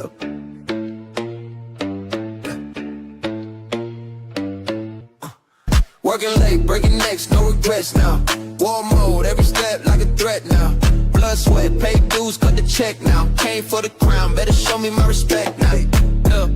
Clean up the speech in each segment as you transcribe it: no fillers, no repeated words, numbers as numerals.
Yeah. Working late, breaking necks, no regrets now. War mode, every step like a threat now. Blood, sweat, pay dues, cut the check now. Came for the crown, better show me my respect now. Yeah.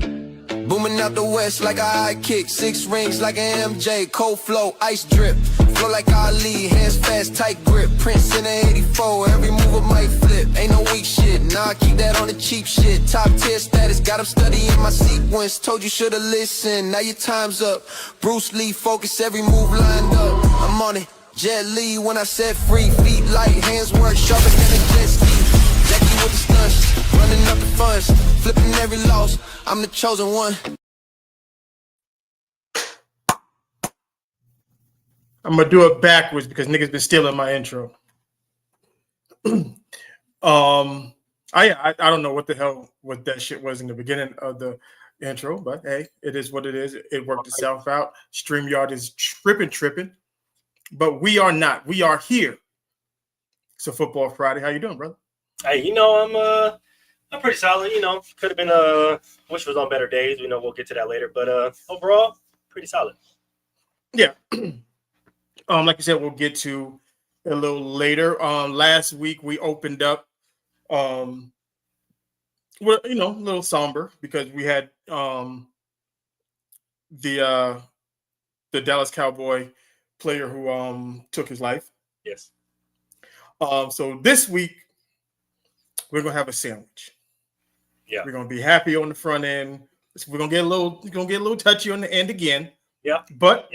Booming out the west like a high kick. 6 rings like an MJ, cold flow, ice drip. Flow like Ali, hands fast, tight grip. Prince in the 84, every move might flip. Ain't no weak shit, nah, I keep that on the cheap shit. Top tier status, got them studying my sequence. Told you shoulda listened, now your time's up. Bruce Lee, focus, every move lined up. I'm on it, Jet Li when I said free. Feet light, hands work sharper than a jet ski. Jackie with the stunts, running up the funds. Flipping every loss, I'm the chosen one. I'm gonna do it backwards because niggas been stealing my intro. I don't know what the hell what that shit was in the beginning of the intro, but hey, it is what it is. It worked itself out. StreamYard is tripping, but we are not. We are here. So Football Friday, how you doing, brother? Hey, I'm pretty solid. Could have been wish was on better days. We'll get to that later, but overall, pretty solid. Yeah. Like you said, we'll get to a little later. Last week we opened up, a little somber because we had the Dallas Cowboy player who took his life. Yes. So this week we're gonna have a sandwich. Yeah. We're gonna be happy on the front end. We're gonna get a little touchy on the end again. Yeah. But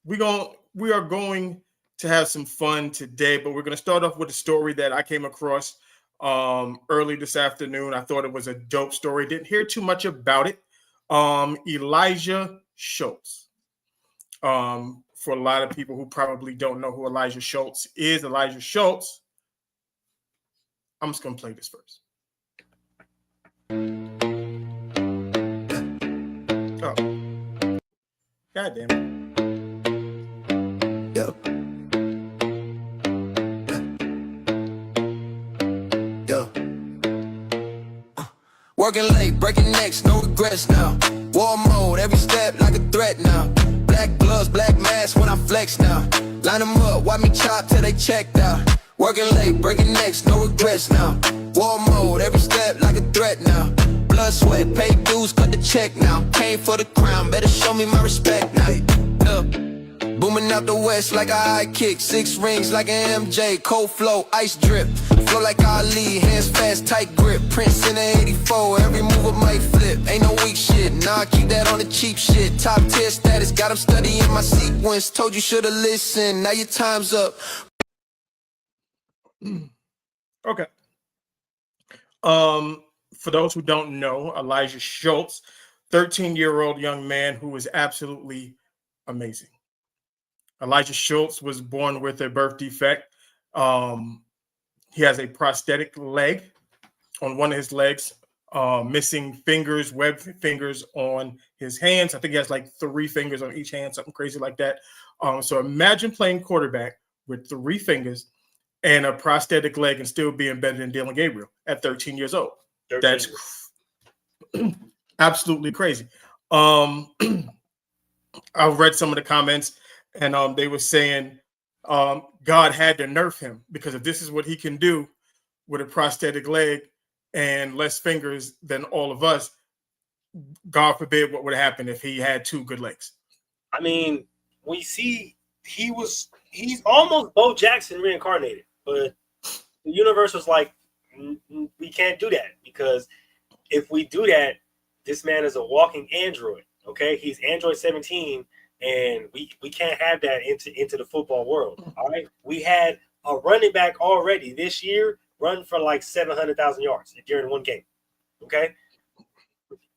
we are going to have some fun today, but we're going to start off with a story that I came across early this afternoon. I thought it was a dope story. Didn't hear too much about it. Elijah Schultz. For a lot of people who probably don't know who Elijah Schultz is, Elijah Schultz. I'm just going to play this first. Oh. God damn it. Yeah. Working late, breaking necks, no regrets now. War mode, every step like a threat now. Black gloves, black mask when I flex now. Line them up, watch me chop till they checked out. Working late, breaking necks, no regrets now. War mode, every step like a threat now. Blood, sweat, pay dues, cut the check now. Came for the crown, better show me my respect now. Booming out the west like a high kick. 6 rings like an MJ, cold flow, ice drip. Flow like Ali, hands fast, tight grip. Prince in the 84, every move might flip. Ain't no weak shit, nah, I keep that on the cheap shit. Top tier status, got them studying my sequence. Told you shoulda listened, now your time's up. Okay. For those who don't know, Elijah Schultz, 13-year-old young man who is absolutely amazing. Elijah Schultz was born with a birth defect. He has a prosthetic leg on one of his legs, missing fingers, webbed fingers on his hands. I think he has like 3 fingers on each hand, something crazy like that. So imagine playing quarterback with 3 fingers and a prosthetic leg and still being better than Dylan Gabriel at 13 years old. 13. That's absolutely crazy. I read some of the comments, and they were saying God had to nerf him because if this is what he can do with a prosthetic leg and less fingers than all of us, God forbid what would happen if he had 2 good legs. I mean, we see he's almost Bo Jackson reincarnated, but the universe was like, we can't do that because if we do that, this man is a walking android. Okay, he's Android 17. And we can't have that into the football world. All right. We had a running back already this year run for like 700,000 yards during one game. Okay.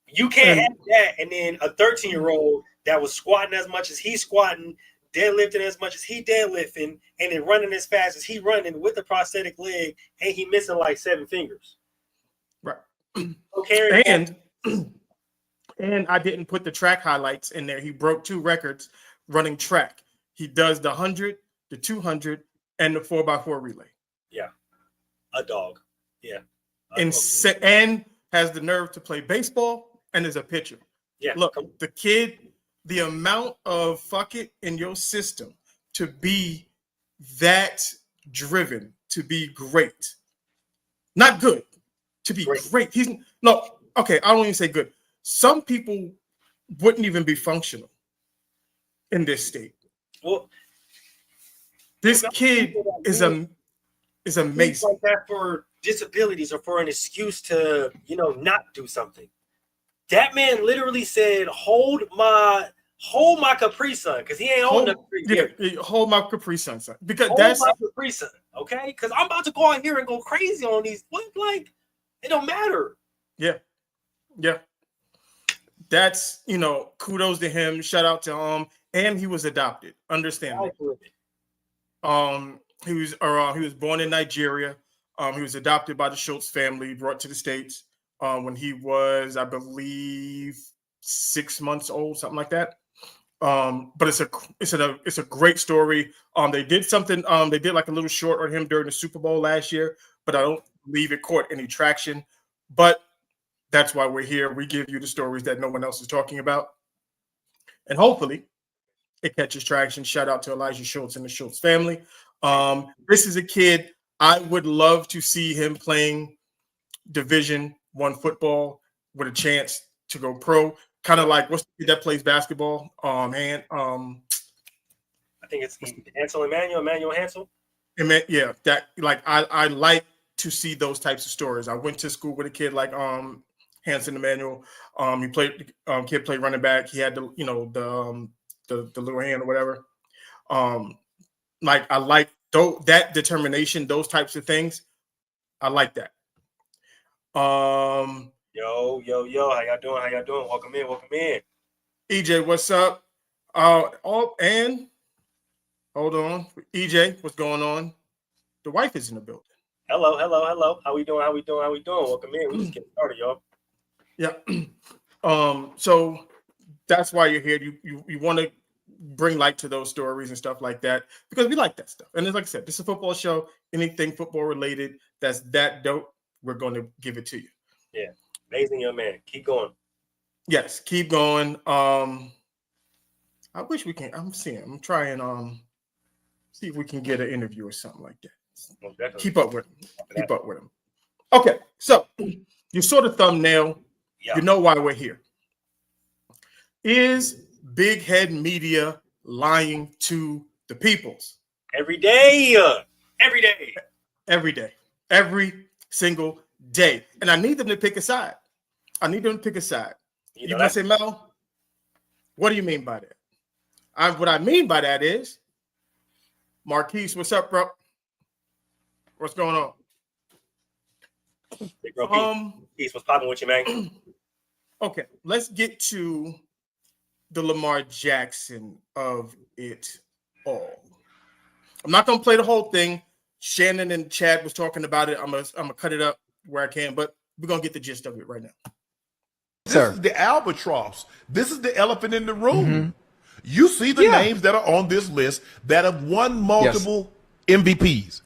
You can't have that. And then a 13-year-old that was squatting as much as he's squatting, deadlifting as much as he deadlifting, and then running as fast as he running with a prosthetic leg, and he missing like 7 fingers. Right. Okay. And I didn't put the track highlights in there. He broke 2 records running track. He does the 100, the 200, and the 4x4 relay. Yeah. A dog. Yeah. And has the nerve to play baseball and is a pitcher. Yeah. Look, the kid, the amount of fuck it in your system to be that driven, to be great. Not good, to be great. He's no, okay, I don't even say good. Some people wouldn't even be functional in this state. Well, this kid is amazing. Like that for disabilities or for an excuse to, not do something. That man literally said, hold my Capri Sun, because he ain't holding hold my Capri Sun, son. Because hold that's my Capri Sun, okay? Because I'm about to go out here and go crazy on these. What, like, it don't matter. Yeah. That's kudos to him. Shout out to him. And he was adopted. Understand that. He was born in Nigeria. He was adopted by the Schultz family, brought to the States when he was, I believe, 6 months old, something like that. But it's a great story. They did something. They did like a little short on him during the Super Bowl last year, but I don't believe it caught any traction. But that's why we're here. We give you the stories that no one else is talking about, and hopefully it catches traction. Shout out to Elijah Schultz and the Schultz family. This is a kid I would love to see him playing Division I football with a chance to go pro. Kind of like what's the kid that plays basketball? I think it's Emmanuel Hansel. Yeah, that I like to see those types of stories. I went to school with a kid like Hanson Emmanuel. He played kid played running back. He had the little hand or whatever. I like that determination, those types of things. I like that. Yo, how y'all doing? Welcome in. EJ, what's up? And hold on. EJ, what's going on? The wife is in the building. Hello. How we doing? Welcome in. We just getting started, y'all. Yeah. So that's why you're here. You want to bring light to those stories and stuff like that because we like that stuff. And it's like I said, this is a football show. Anything football related that's that dope, we're going to give it to you. Yeah. Amazing young man. Keep going. Yes, keep going. I wish we can. I'm trying see if we can get an interview or something like that. Keep up with him. Okay, so you saw the thumbnail. Yeah. You know why we're here. Is Big Head Media lying to the peoples? Every day. Every single day. And I need them to pick a side. You gonna say, Mel, what do you mean by that? What I mean by that is, Marquise, what's up, bro? What's going on? Big bro, Peace, what's popping with you, man? Okay, let's get to the Lamar Jackson of it all. I'm not gonna play the whole thing. Shannon and Chad was talking about it. I'm gonna cut it up where I can, but we're gonna get the gist of it right now. This is the albatross. This is the elephant in the room. Mm-hmm. You see the names that are on this list that have won multiple MVPs.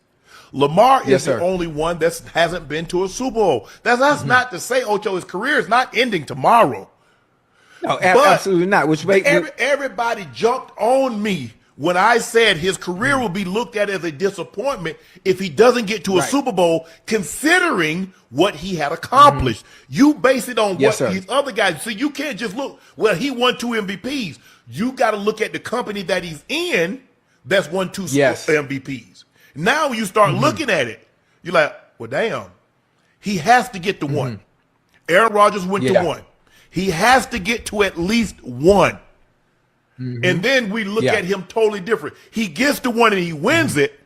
Lamar is the only one that hasn't been to a Super Bowl. That's not to say, Ocho, his career is not ending tomorrow. No, absolutely not. Which everybody jumped on me when I said his career will be looked at as a disappointment if he doesn't get to a Super Bowl, considering what he had accomplished. You base it on what these other guys. So you can't just look, well, he won 2 MVPs. You got to look at the company that he's in that's won 2 MVPs. Now you start looking at it. You're like, well, damn, he has to get to 1. Aaron Rodgers went to 1. He has to get to at least 1. And then we look at him totally different. He gets to 1 and he wins it.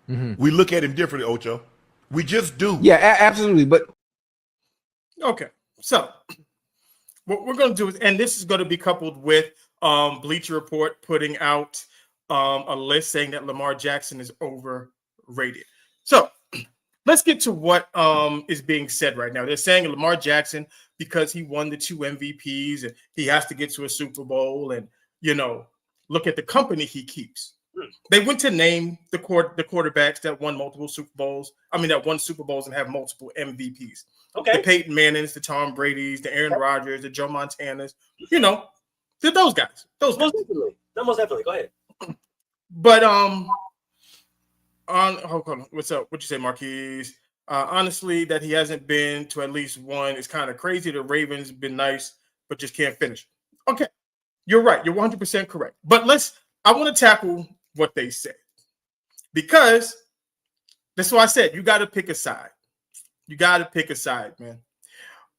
We look at him differently, Ocho. We just do. Yeah, absolutely. But okay, so what we're going to do is, and this is going to be coupled with Bleacher Report putting out a list saying that Lamar Jackson is overrated. So let's get to what is being said right now. They're saying Lamar Jackson, because he won the 2 MVPs and he has to get to a Super Bowl, and look at the company he keeps. They went to name the quarterbacks that won multiple Super Bowls. I mean, that won Super Bowls and have multiple MVPs. Okay. The Peyton Mannings, the Tom Brady's, the Aaron Rodgers, the Joe Montanas. You know, they're those guys. Those guys. Most definitely. Go ahead. But hold on. What's up? What you say, Marquise? Honestly, that he hasn't been to at least one is kind of crazy. The Ravens been nice, but just can't finish. Okay, you're right. You're 100% correct. But I want to tackle what they said, because that's why I said you got to pick a side. You got to pick a side, man.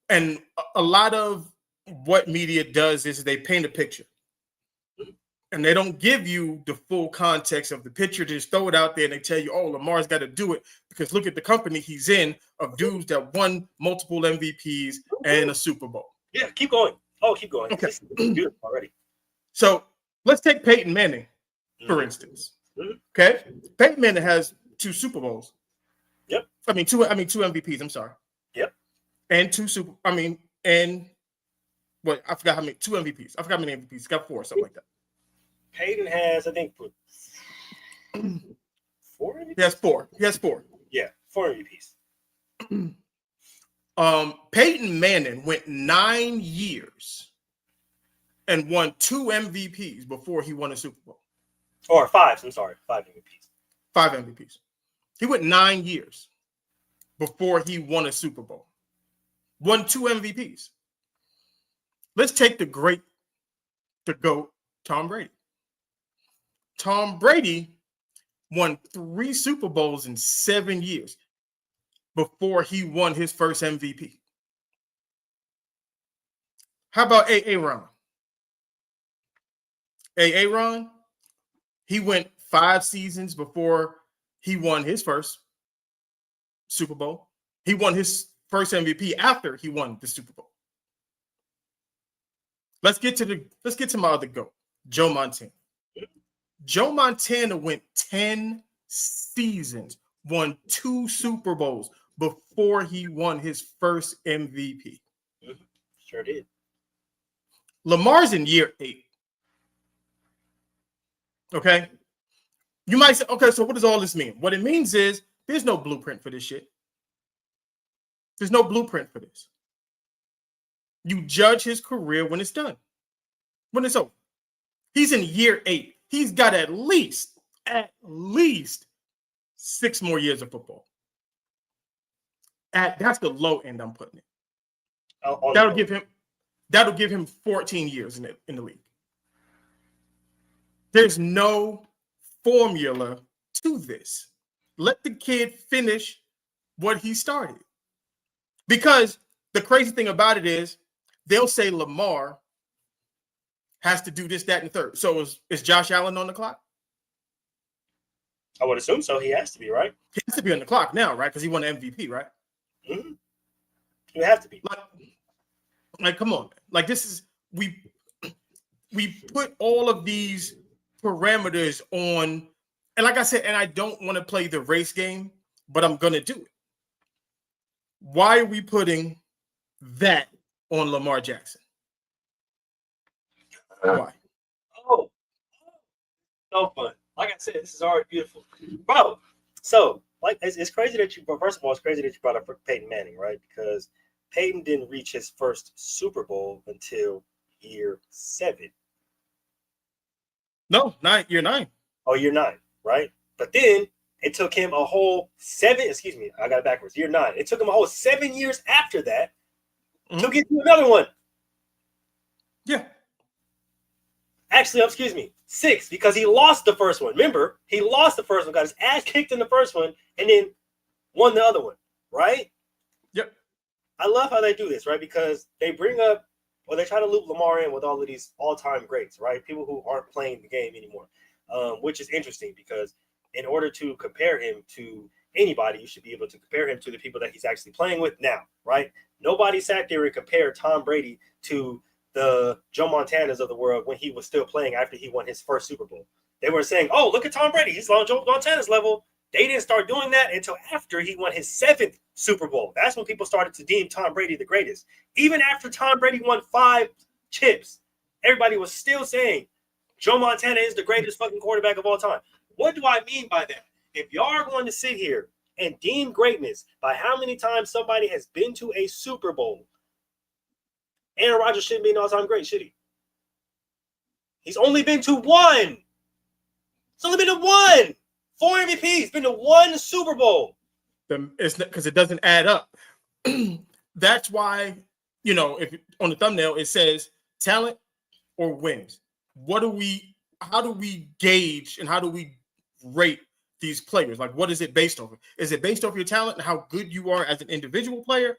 And a lot of what media does is they paint a picture, and they don't give you the full context of the picture. They just throw it out there and they tell you, oh, Lamar's got to do it because look at the company he's in of dudes that won multiple MVPs and a Super Bowl. Yeah, keep going. Oh, keep going. Okay. This is beautiful already. So let's take Peyton Manning, for instance. Okay. Peyton Manning has 2 Super Bowls. Yep. I mean, two MVPs, I'm sorry. Yep. And I forgot how many, 2 MVPs. I forgot how many MVPs. He's got 4, something like that. Peyton has, I think, 4 MVPs? He has 4. Yeah, 4 MVPs. Peyton Manning went 9 years and won 2 MVPs before he won a Super Bowl. Or 5, I'm sorry, 5 MVPs. 5 MVPs. He went 9 years before he won a Super Bowl. Won 2 MVPs. Let's take the GOAT, Tom Brady. Tom Brady won 3 Super Bowls in 7 years before he won his first MVP. How about Aaron? Aaron, he went 5 seasons before he won his first Super Bowl. He won his first MVP after he won the Super Bowl. Let's get to my other GOAT, Joe Montana. Joe Montana went 10 seasons, won 2 Super Bowls before he won his first MVP. Sure did. Lamar's in year 8. Okay? You might say, okay, so what does all this mean? What it means is there's no blueprint for this shit. There's no blueprint for this. You judge his career when it's done, when it's over. He's in year 8. He's got at least 6 more years of football. That's the low end I'm putting it. That'll give him 14 years in the league. There's no formula to this. Let the kid finish what he started. Because the crazy thing about it is they'll say Lamar has to do this, that, and third. So is Josh Allen on the clock? I would assume so. He has to be, right? He has to be on the clock now, right? Because he won the MVP, right? Mm-hmm. You have to be. Like, come on. Like, this is we put all of these parameters on, and like I said, and I don't want to play the race game, but I'm gonna do it. Why are we putting that on Lamar Jackson? Why? Oh, so fun. Like I said, this is already beautiful, bro. So, like, it's crazy that first of all, it's crazy that you brought up Peyton Manning, right? Because Peyton didn't reach his first Super Bowl until year 7. No, year 9. Oh, year 9, right? But then it took him a whole 7. Excuse me, I got it backwards. Year 9. It took him a whole 7 years after that to get to another one. Yeah. Actually, excuse me, 6, because he lost the first one. Remember, he lost the first one, got his ass kicked in the first one, and then won the other one, right? Yep. I love how they do this, right? Because they bring up, or they try to loop Lamar in with all of these all-time greats, right? People who aren't playing the game anymore, which is interesting because in order to compare him to anybody, you should be able to compare him to the people that he's actually playing with now, right? Nobody sat there and compared Tom Brady to the Joe Montanas of the world when he was still playing after he won his first Super Bowl. They were saying, oh, look at Tom Brady. He's on Joe Montana's level. They didn't start doing that until after he won his 7th Super Bowl. That's when people started to deem Tom Brady the greatest. Even after Tom Brady won 5 chips, everybody was still saying Joe Montana is the greatest fucking quarterback of all time. What do I mean by that? If y'all are going to sit here and deem greatness by how many times somebody has been to a Super Bowl, Aaron Rodgers shouldn't be an all-time great, should he? He's only been to one. He's only been to one. 4 MVPs, been to one Super Bowl. It's because it doesn't add up. That's why, if on the thumbnail it says talent or wins. How do we gauge and how do we rate these players? Like, what is it based off of? Is it based off your talent and how good you are as an individual player?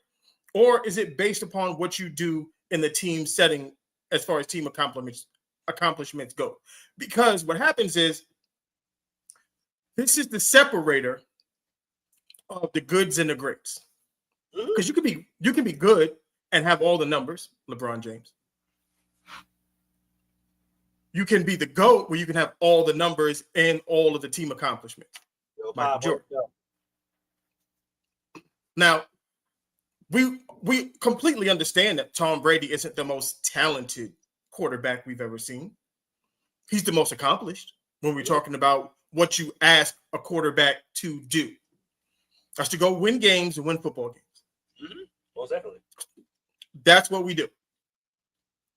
Or is it based upon what you do in the team setting as far as team accomplishments go? Because what happens is this is the separator of the goods and the greats. Because you can be good and have all the numbers, LeBron James. You can be the GOAT where you can have all the numbers and all of the team accomplishments. Michael Jordan. Now, we completely understand that Tom Brady isn't the most talented quarterback we've ever seen. He's the most accomplished when we're talking about what you ask a quarterback to do. That's to go win games and win football games. Most definitely. That's what we do.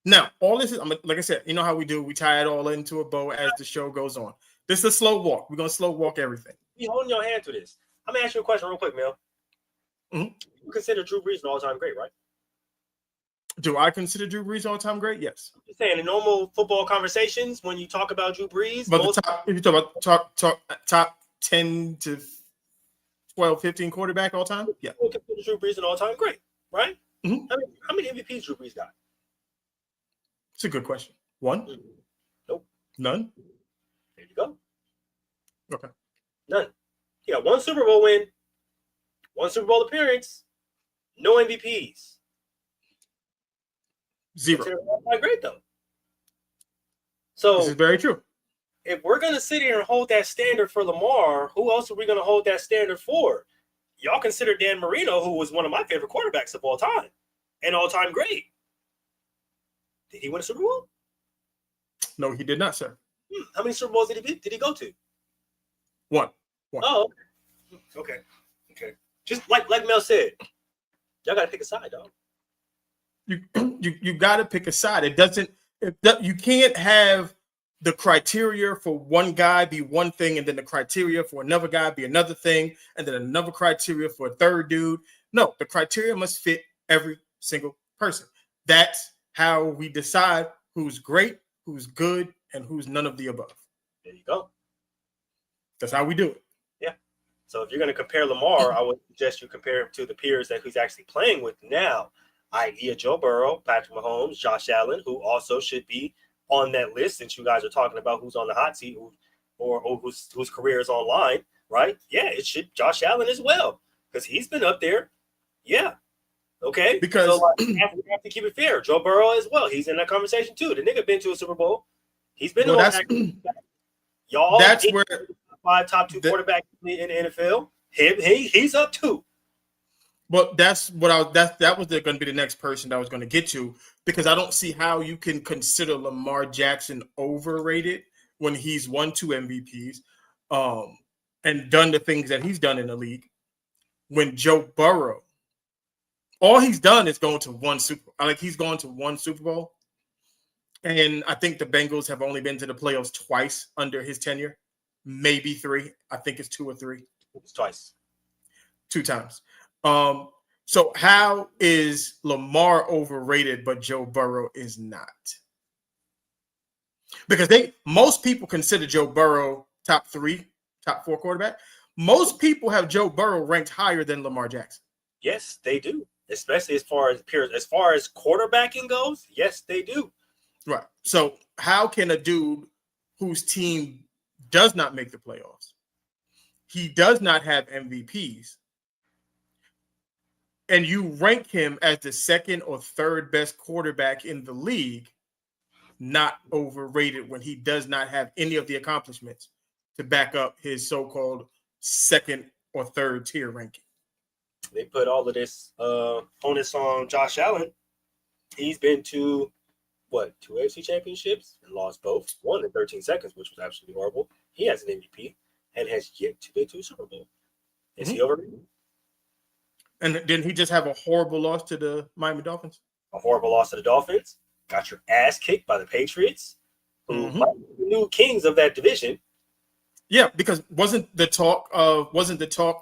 Now, all this is, like I said, you know how we do. We tie it all into a bow as the show goes on. This is a slow walk. We're going to slow walk everything. You holding your hand to this. I'm going to ask you a question real quick, Mel. You consider Drew Brees an all-time great, right? Do I consider Drew Brees all-time great? Yes. I'm just saying, in normal football conversations, when you talk about Drew Brees, but if you talk about top 10 to 12, 15 quarterback all time, yeah. People consider Drew Brees an all-time great, right? Mm-hmm. How many MVPs Drew Brees got? It's a good question. One? Nope. None? There you go. Okay. None. He got one Super Bowl win, one Super Bowl appearance, no MVPs. Zero. Not great though. So this is very true. If we're gonna sit here and hold that standard for Lamar, who else are we gonna hold that standard for? Y'all consider Dan Marino, who was one of my favorite quarterbacks of all time, an all-time great. Did he win a Super Bowl? No, he did not, sir. How many Super Bowls did he go to? One. Oh, okay. Just like Mel said, y'all gotta pick a side, dog. You got to pick a side. You can't have the criteria for one guy be one thing and then the criteria for another guy be another thing and then another criteria for a third dude. No, the criteria must fit every single person. That's how we decide who's great, who's good, and who's none of the above. There you go. That's how we do it. Yeah. So if you're going to compare Lamar, I would suggest you compare him to the peers that he's actually playing with now, i.e. Joe Burrow, Patrick Mahomes, Josh Allen, who also should be on that list since you guys are talking about who's on the hot seat or whose career is online, right? Yeah, it should Josh Allen as well because he's been up there. Yeah. Okay. Because so, we have to keep it fair. Joe Burrow as well. He's in that conversation too. The nigga been to a Super Bowl. He's been y'all. That's where 5 top 2 quarterbacks in the NFL. He's up too. Well, that's what that was going to be the next person that I was going to get to, because I don't see how you can consider Lamar Jackson overrated when he's won 2 MVPs and done the things that he's done in the league. When Joe Burrow, all he's done is going to one he's gone to one Super Bowl. And I think the Bengals have only been to the playoffs twice under his tenure, maybe 3. I think it's 2 or 3. It's twice. 2 times. So how is Lamar overrated, but Joe Burrow is not? Because most people consider Joe Burrow top 3, top 4 quarterback. Most people have Joe Burrow ranked higher than Lamar Jackson. Yes, they do. Especially as far as peers, as far as quarterbacking goes, yes, they do. Right. So how can a dude whose team does not make the playoffs, he does not have MVPs, and you rank him as the 2nd or 3rd best quarterback in the league, not overrated when he does not have any of the accomplishments to back up his so-called 2nd or 3rd tier ranking? They put all of this onus on Josh Allen. He's been to 2 AFC championships and lost both. One in 13 seconds, which was absolutely horrible. He has an MVP and has yet to get to a Super Bowl. Is he overrated? And didn't he just have a horrible loss to the Miami Dolphins? A horrible loss to the Dolphins. Got your ass kicked by the Patriots, who might be the new kings of that division. Yeah, because wasn't the talk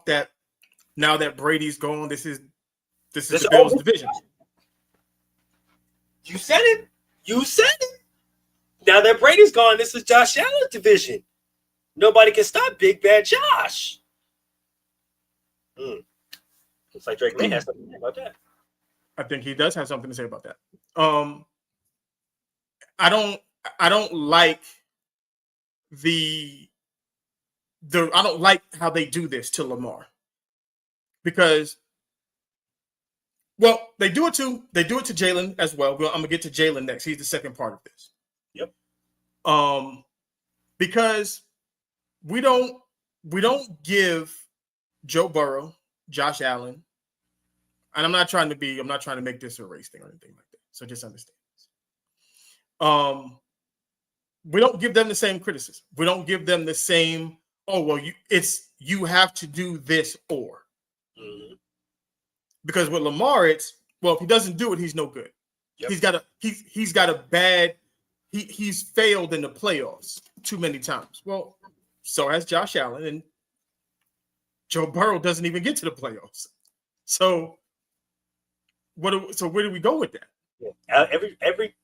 that now that Brady's gone, this is the Bills' division? You said it. You said it. Now that Brady's gone, this is Josh Allen's division. Nobody can stop Big Bad Josh. Looks like Drake may have something to say about that. I think he does have something to say about that. I don't like I don't like how they do this to Lamar, because, well, they do it to Jalen as well. I'm gonna get to Jalen next. He's the second part of this. Yep. Because we don't give Joe Burrow, Josh Allen, and I'm not trying to make this a race thing or anything like that. So just understand this. We don't give them the same criticism. We don't give them the same, oh, well, you have to do this or. Because with Lamar, it's, well, if he doesn't do it, he's no good. Yep. He's got a bad, he's failed in the playoffs too many times. Well, so has Josh Allen, and Joe Burrow doesn't even get to the playoffs. So where do we go with that? Yeah.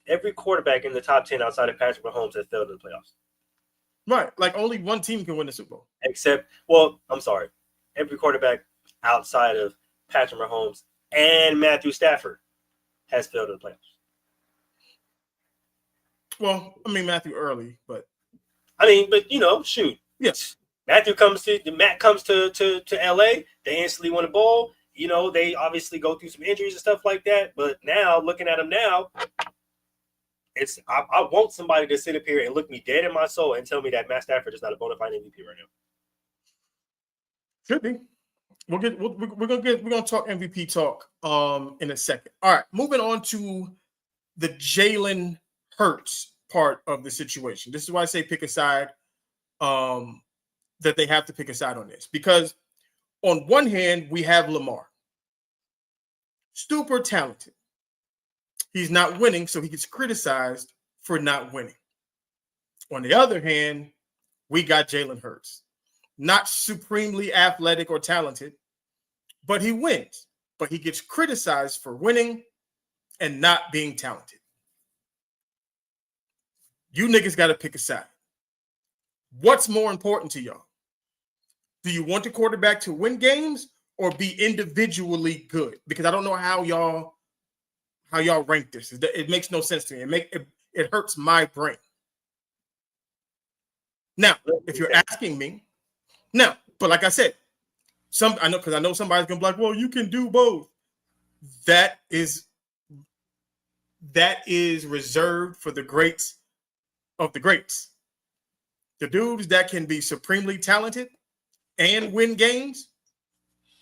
Every quarterback in the top 10 outside of Patrick Mahomes has failed in the playoffs. Right. Like only one team can win the Super Bowl. Every quarterback outside of Patrick Mahomes and Matthew Stafford has failed in the playoffs. Well, I mean, Matthew early, but shoot. Yes. Matt comes to LA, they instantly win a bowl. They obviously go through some injuries and stuff like that. But now, looking at him now, I want somebody to sit up here and look me dead in my soul and tell me that Matt Stafford is not a bona fide MVP right now. Should be. We're gonna talk MVP talk in a second. All right, moving on to the Jalen Hurts part of the situation. This is why I say pick a side. That they have to pick a side on this, because on one hand we have Lamar, super talented. He's not winning, so he gets criticized for not winning. On the other hand, we got Jalen Hurts, not supremely athletic or talented, but he wins. But he gets criticized for winning and not being talented. You niggas got to pick a side. What's more important to y'all? Do you want the quarterback to win games or be individually good? Because I don't know how y'all rank this. It makes no sense to me. It hurts my brain. Now, if you're asking me, but like I said, I know somebody's gonna be like, well, you can do both. That is reserved for the greats of the greats. The dudes that can be supremely talented and win games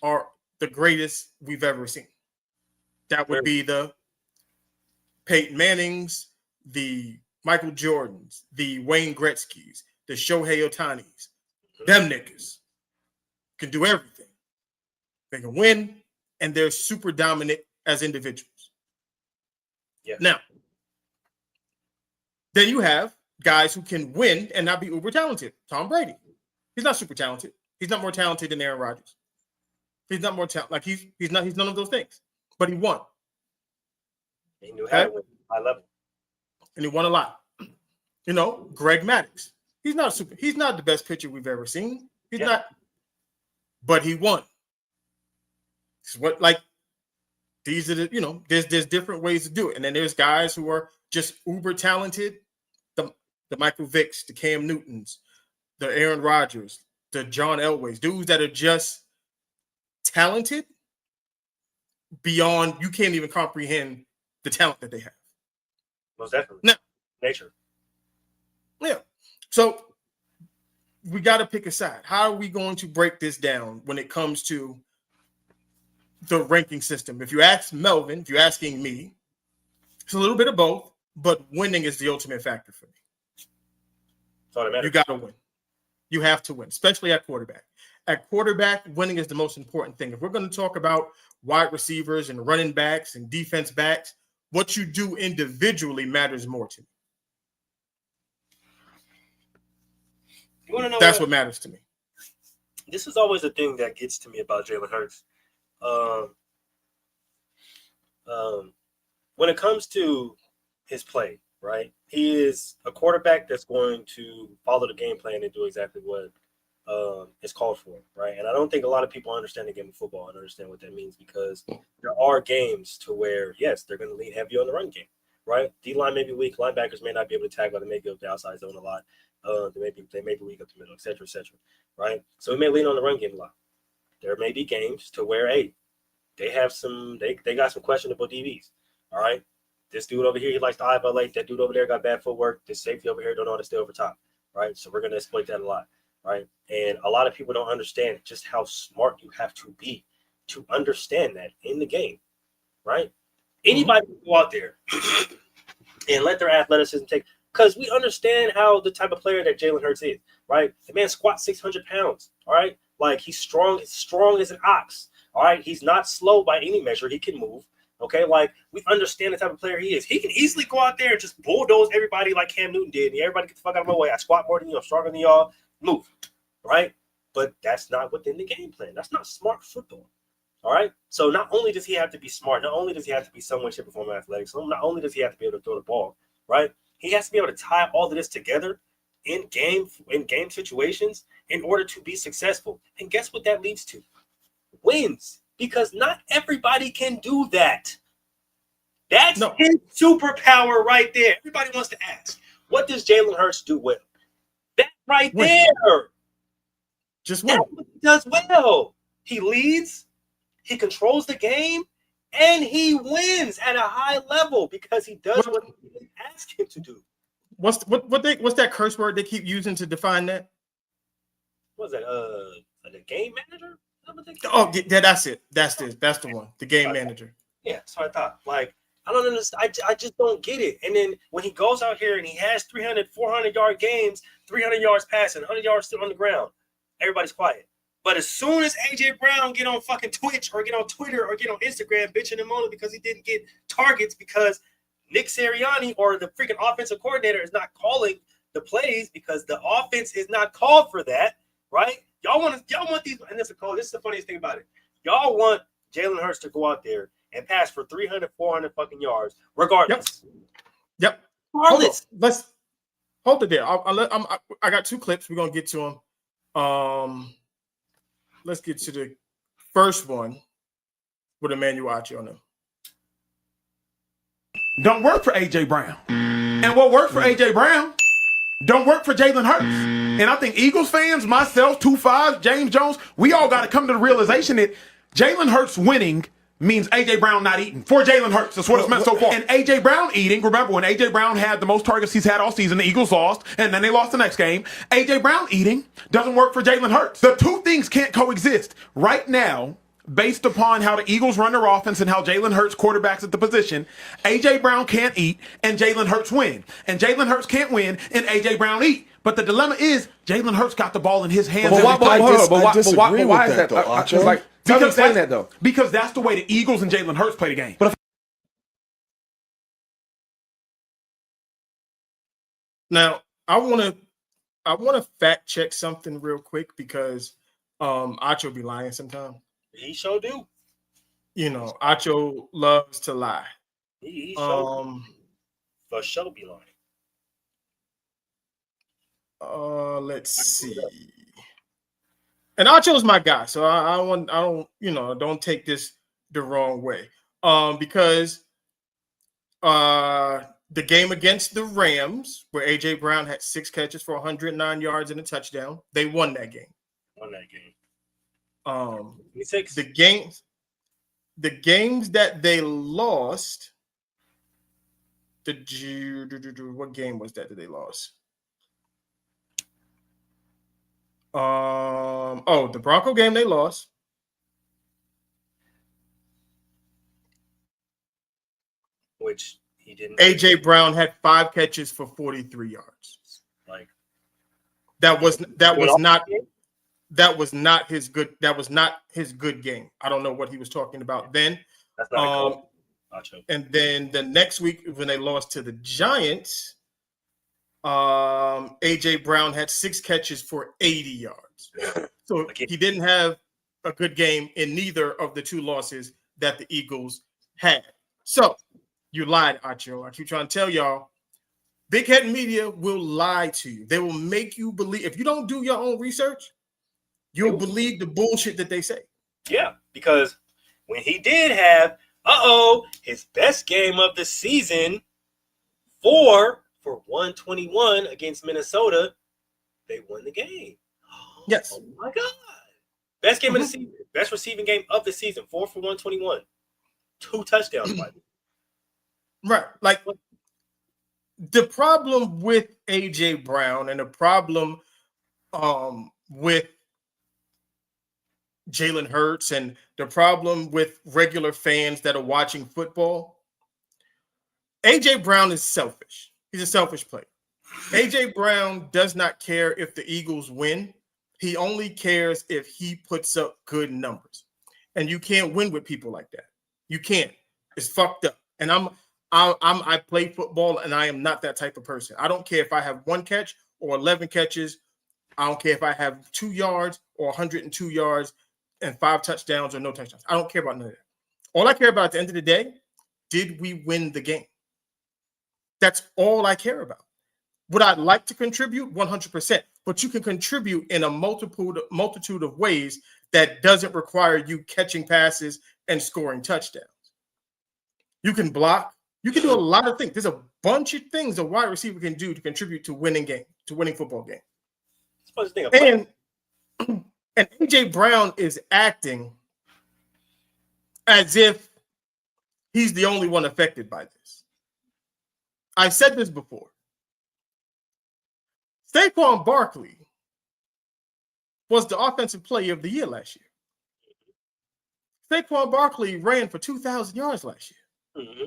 are the greatest we've ever seen. That would be the Peyton Mannings, the Michael Jordans, the Wayne Gretzkys, the Shohei Ohtanis. Them niggas can do everything. They can win, and they're super dominant as individuals. Yeah. Now, then you have guys who can win and not be uber talented. Tom Brady. He's not super talented. He's not more talented than Aaron Rodgers. He's not more talented. Like he's none of those things. But he won. He knew how to win high level. And he won a lot. Greg Maddux. He's not the best pitcher we've ever seen. He's not, but he won. It's what, like, these are the, there's different ways to do it. And then there's guys who are just uber talented. The Michael Vicks, the Cam Newtons, the Aaron Rodgers, the John Elways, dudes that are just talented beyond, you can't even comprehend the talent that they have. Most definitely. Now, nature. Yeah. So we got to pick a side. How are we going to break this down when it comes to the ranking system? If you ask Melvin, if you're asking me, it's a little bit of both. but winning is the ultimate factor for me. That's all that matters. You got to win. You have to win, especially at quarterback. At quarterback, winning is the most important thing. If we're going to talk about wide receivers and running backs and defense backs, what you do individually matters more to me. You want to know That's what matters to me. This is always the thing that gets to me about Jalen Hurts. When it comes to his play, right? He is a quarterback that's going to follow the game plan and do exactly what is called for, right? And I don't think a lot of people understand the game of football and understand what that means, because there are games to where, yes, they're going to lean heavy on the run game, right? D-line may be weak. Linebackers may not be able to tackle. They may go the outside zone a lot. They may be weak up the middle, et cetera, right? So we may lean on the run game a lot. There may be games to where, hey, they got some questionable DBs, all right? This dude over here, he likes to eyeball. That dude over there got bad footwork. This safety over here don't know how to stay over top, right? So we're going to exploit that a lot, right? And a lot of people don't understand just how smart you have to be to understand that in the game, right? Anybody can go out there and let their athleticism take, because we understand how the type of player that Jalen Hurts is, right? The man squats 600 pounds, all right? Like, he's strong as an ox, all right? He's not slow by any measure. He can move, okay? Like, we understand the type of player he is. He can easily go out there and just bulldoze everybody like Cam Newton did. And everybody get the fuck out of my way. I squat more than you. I'm stronger than y'all. Move, right? But that's not within the game plan. That's not smart football, all right? So not only does he have to be smart, not only does he have to be somewhat shape or form athletic, so not only does he have to be able to throw the ball, right? He has to be able to tie all of this together in game situations in order to be successful. And guess what that leads to? Wins. Because not everybody can do that. That's his superpower right there. Everybody wants to ask, what does Jalen Hurts do well? That right there. Just win. That's what he does well. He leads, he controls the game, and he wins at a high level because he does what they ask him to do. What's that curse word they keep using to define that? What's that? The game manager? Oh, yeah, that's it. That's the one. The game manager. Yeah, that's what I thought. Like, I don't understand. I just don't get it. And then when he goes out here and he has 300, 400-yard games, 300 yards passing, 100 yards still on the ground, everybody's quiet. But as soon as A.J. Brown get on fucking Twitch or get on Twitter or get on Instagram bitching and moaning because he didn't get targets because Nick Sirianni or the freaking offensive coordinator is not calling the plays because the offense is not called for that, right? Y'all want these, and this is the funniest thing about it. Y'all want Jalen Hurts to go out there and pass for 300, 400 fucking yards, regardless. Yep. Regardless. Let's hold it there. I got two clips. We're gonna get to them. Let's get to the first one with Emmanuel Achi on them. Don't work for A.J. Brown. And what worked for A.J. Brown don't work for Jalen Hurts. And I think Eagles fans, myself, 2-5, James Jones, we all got to come to the realization that Jalen Hurts winning means A.J. Brown not eating. For Jalen Hurts, that's what it's meant so far. And A.J. Brown eating, remember when A.J. Brown had the most targets he's had all season, the Eagles lost, and then they lost the next game. A.J. Brown eating doesn't work for Jalen Hurts. The two things can't coexist. Right now, based upon how the Eagles run their offense and how Jalen Hurts quarterbacks at the position, A.J. Brown can't eat and Jalen Hurts win. And Jalen Hurts can't win and A.J. Brown eat. But the dilemma is Jalen Hurts got the ball in his hands. But why is that, though? Because that's the way the Eagles and Jalen Hurts play the game. But now I want to fact check something real quick because Acho be lying sometimes. He sure do. You know, Acho loves to lie. He sure for sure be lying. Let's see. And Acho's my guy, so don't take this the wrong way. Because the game against the Rams, where A.J. Brown had 6 catches for 109 yards and a touchdown, they won that game. The games that they lost. What game was that they lost? The Bronco game they lost. Which He didn't. AJ Brown had 5 catches for 43 yards. Like that was not his good game. I don't know what he was talking about then. That's not and then the next week when they lost to the Giants, AJ Brown had 6 catches for 80 yards. So he didn't have a good game in neither of the 2 losses that the Eagles had. So you lied, Acho. I keep trying to tell y'all, big head media will lie to you. They will make you believe. If you don't do your own research, you'll believe the bullshit that they say. Yeah, because when he did have, his best game of the season, 4 for 121 against Minnesota, they won the game. Yes. Oh my God. Best game of the season. Best receiving game of the season. 4 for 121. 2 touchdowns. Right. Like the problem with AJ Brown and the problem with Jalen Hurts and the problem with regular fans that are watching football, AJ Brown is selfish. He's a selfish player. AJ Brown does not care if the Eagles win. He only cares if he puts up good numbers. And you can't win with people like that. You can't. It's fucked up. And I play football and I am not that type of person. I don't care if I have 1 catch or 11 catches. I don't care if I have 2 yards or 102 yards and 5 touchdowns or no touchdowns. I don't care about none of that. All I care about at the end of the day, did we win the game? That's all I care about. Would I like to contribute? 100%. But you can contribute in a multitude of ways that doesn't require you catching passes and scoring touchdowns. You can block. You can do a lot of things. There's a bunch of things a wide receiver can do to contribute to winning football game. And AJ Brown is acting as if he's the only one affected by this. I said this before. Saquon Barkley was the offensive player of the year last year. Saquon Barkley ran for 2,000 yards last year. Mm-hmm.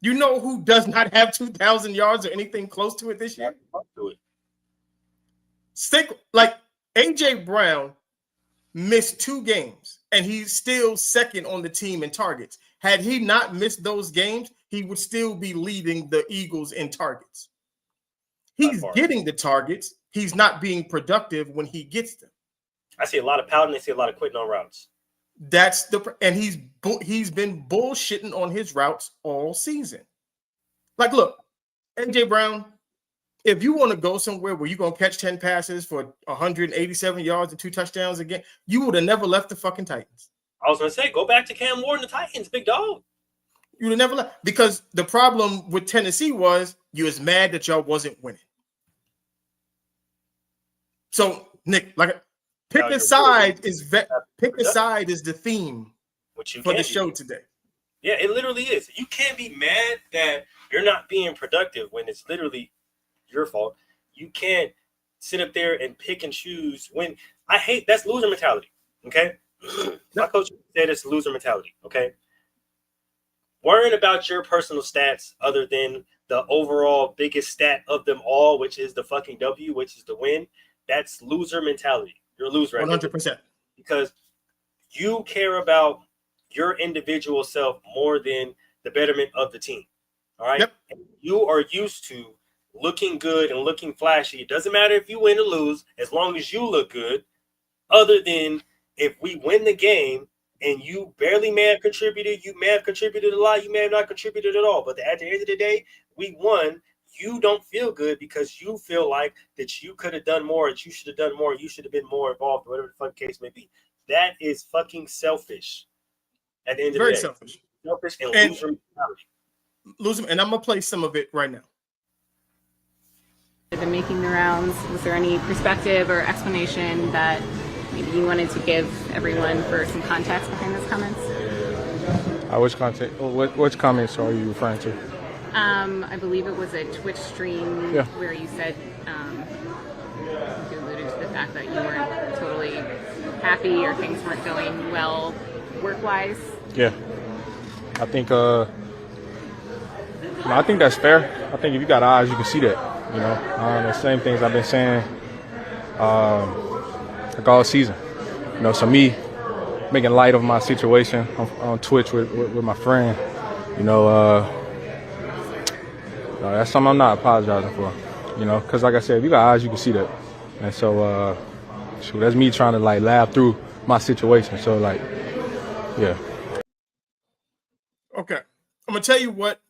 You know who does not have 2,000 yards or anything close to it this year? AJ Brown missed 2 games, and he's still second on the team in targets. Had he not missed those games, he would still be leading the Eagles in targets. He's getting the targets. He's not being productive when he gets them. I see a lot of pouting. I see a lot of quitting on routes. And he's been bullshitting on his routes all season. Like, look, AJ Brown, if you want to go somewhere where you're going to catch 10 passes for 187 yards and 2 touchdowns again, you would have never left the fucking Titans. I was going to say, go back to Cam Ward and the Titans, big dog. You would have never left. Because the problem with Tennessee was you was mad that y'all wasn't winning. So, Nick, pick a side is the theme for the show today. Yeah, it literally is. You can't be mad that you're not being productive when it's literally your fault. You can't sit up there and pick and choose when that's loser mentality. Okay. My coach said it's loser mentality. Okay. Worrying about your personal stats other than the overall biggest stat of them all, which is the fucking W, which is the win. That's loser mentality. You're a loser. 100%. Because you care about your individual self more than the betterment of the team. All right. Yep. And you are used to looking good and looking flashy. It doesn't matter if you win or lose, as long as you look good, other than if we win the game and you barely may have contributed, you may have contributed a lot, you may have not contributed at all. But at the end of the day, we won. You don't feel good because you feel like that you could have done more, that you should have done more, you should have been more involved, whatever the fuck case may be. That is fucking selfish. At the end of the day. Selfish. Selfish and loser mentality. And I'm going to play some of it right now. Been making the rounds. Was there any perspective or explanation that maybe you wanted to give everyone for some context behind those comments? Which context? Which comments are you referring to? I believe it was a Twitch stream where you said you alluded to the fact that you weren't totally happy or things weren't going well work-wise. Yeah, I think I think that's fair. I think if you got eyes, you can see that. You know, the same things I've been saying like all season. You know, so me making light of my situation on Twitch with my friend, you know, that's something I'm not apologizing for. You know, because like I said, if you got eyes, you can see that. And so, shoot, that's me trying to like laugh through my situation. So like, yeah. Okay, I'm gonna tell you what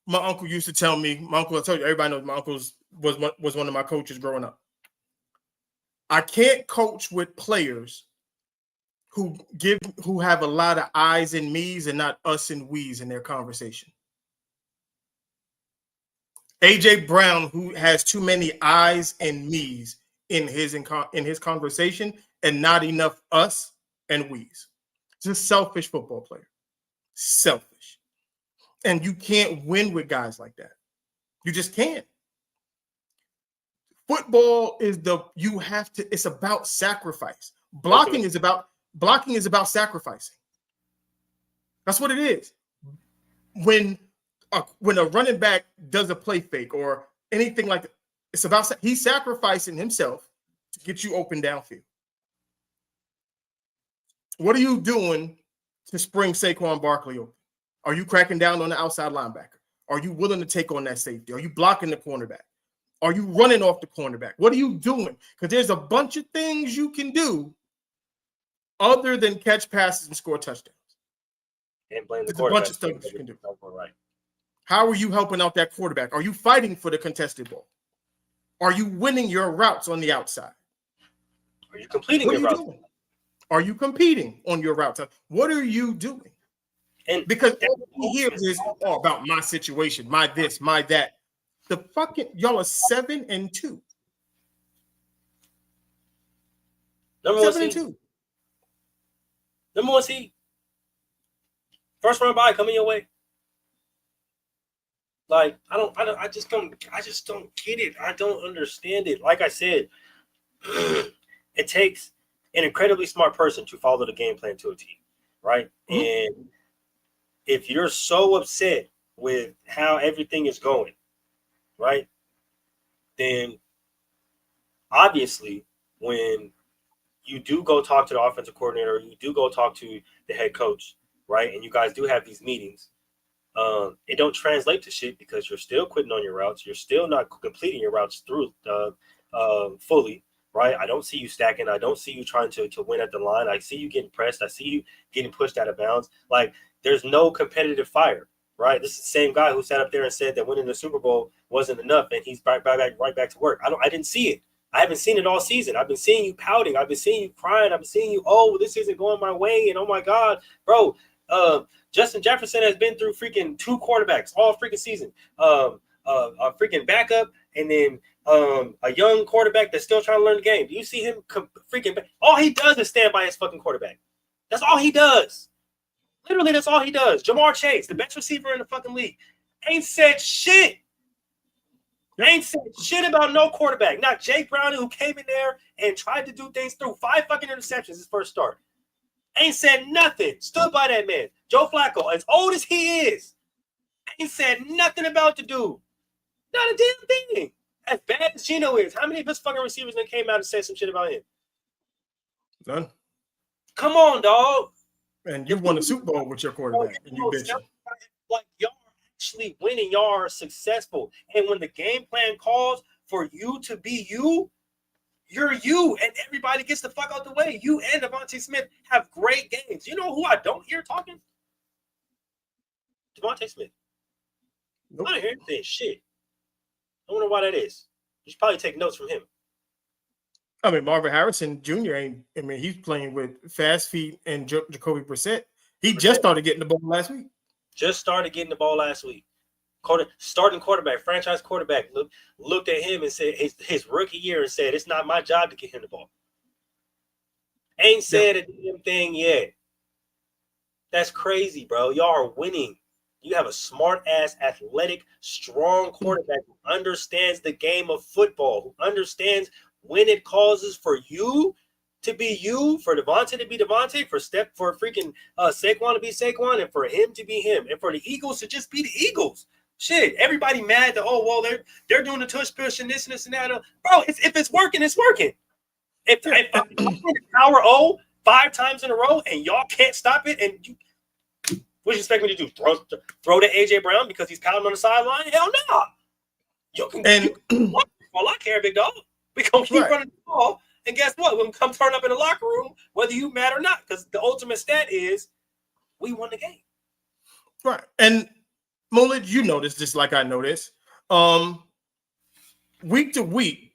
my uncle used to tell me. My uncle, I told you, everybody knows my uncle was one of my coaches growing up. I can't coach with players who have a lot of I's and me's and not us and we's in their conversation. AJ Brown, who has too many I's and me's in his conversation and not enough us and we's. Just selfish football player. Selfish. And you can't win with guys like that. You just can't. Football is it's about sacrifice. Blocking is about sacrificing. That's what it is. When a running back does a play fake or anything like that, it's about he's sacrificing himself to get you open downfield. What are you doing to spring Saquon Barkley open? Are you cracking down on the outside linebacker? Are you willing to take on that safety? Are you blocking the cornerback? Are you running off the cornerback? What are you doing? Because there's a bunch of things you can do other than catch passes and score touchdowns. And blame the There's a bunch of stuff you can do. Right. How are you helping out that quarterback? Are you fighting for the contested ball? Are you winning your routes on the outside? Are you completing your routes? Doing? Are you competing on your routes? What are you doing? And because all he hears is about my situation, my this, my that. The fucking y'all are 7-2. Number 7-2. Number 1 seed. First round bye coming your way. Like I just don't get it. I don't understand it. Like I said, it takes an incredibly smart person to follow the game plan to a T, right? Mm-hmm. And if you're so upset with how everything is going, right, then obviously when you do go talk to the offensive coordinator, or you do go talk to the head coach, right, and you guys do have these meetings, it don't translate to shit because you're still quitting on your routes. You're still not completing your routes through fully, right? I don't see you stacking. I don't see you trying to win at the line. I see you getting pressed. I see you getting pushed out of bounds. Like, there's no competitive fire, right? This is the same guy who sat up there and said that winning the Super Bowl wasn't enough, and he's right back to work. I didn't see it. I haven't seen it all season. I've been seeing you pouting. I've been seeing you crying. I've been seeing you, oh, this isn't going my way, and oh my God, bro. Justin Jefferson has been through freaking 2 quarterbacks all freaking season. A freaking backup, and then a young quarterback that's still trying to learn the game. Do you see him all he does is stand by his fucking quarterback. That's all he does. Literally, that's all he does. Jamar Chase, the best receiver in the fucking league, ain't said shit. Ain't said shit about no quarterback. Not Jake Browning, who came in there and tried to do things through 5 fucking interceptions his first start. Ain't said nothing. Stood by that man. Joe Flacco, as old as he is, ain't said nothing about the dude. Not a damn thing. As bad as Geno is, how many of his fucking receivers then came out and said some shit about him? None. Come on, dog. And you won a Super Bowl with your quarterback, and you bitch. Like, y'all are actually winning. Y'all are successful. And when the game plan calls for you to be you, you're you, and everybody gets the fuck out the way. You and Devontae Smith have great games. You know who I don't hear talking? Devontae Smith. Nope. I don't hear him saying shit. I wonder why that is. You should probably take notes from him. I mean, Marvin Harrison Jr. He's playing with fast feet and Jacoby Brissett. He just started getting the ball last week. Starting quarterback, franchise quarterback, looked at him and said his rookie year and said, it's not my job to get him the ball. Ain't said a damn thing yet. That's crazy, bro. Y'all are winning. You have a smart-ass, athletic, strong quarterback who understands the game of football, who understands when it causes for you to be you, for Devontae to be Devontae, for freaking Saquon to be Saquon, and for him to be him, and for the Eagles to just be the Eagles. Shit, everybody mad that they're doing the tush push and this and this and that. Bro, if it's working, it's working. If I'm power O 5 times in a row and y'all can't stop it, and what do you expect me to do? Throw to AJ Brown because he's pounding on the sideline? Hell no. You can all I care, big dog. We gonna keep running the ball, and guess what? When we come turn up in the locker room, whether you mad or not, because the ultimate stat is we won the game. Right. And Mullet, you notice just like I noticed. Week to week,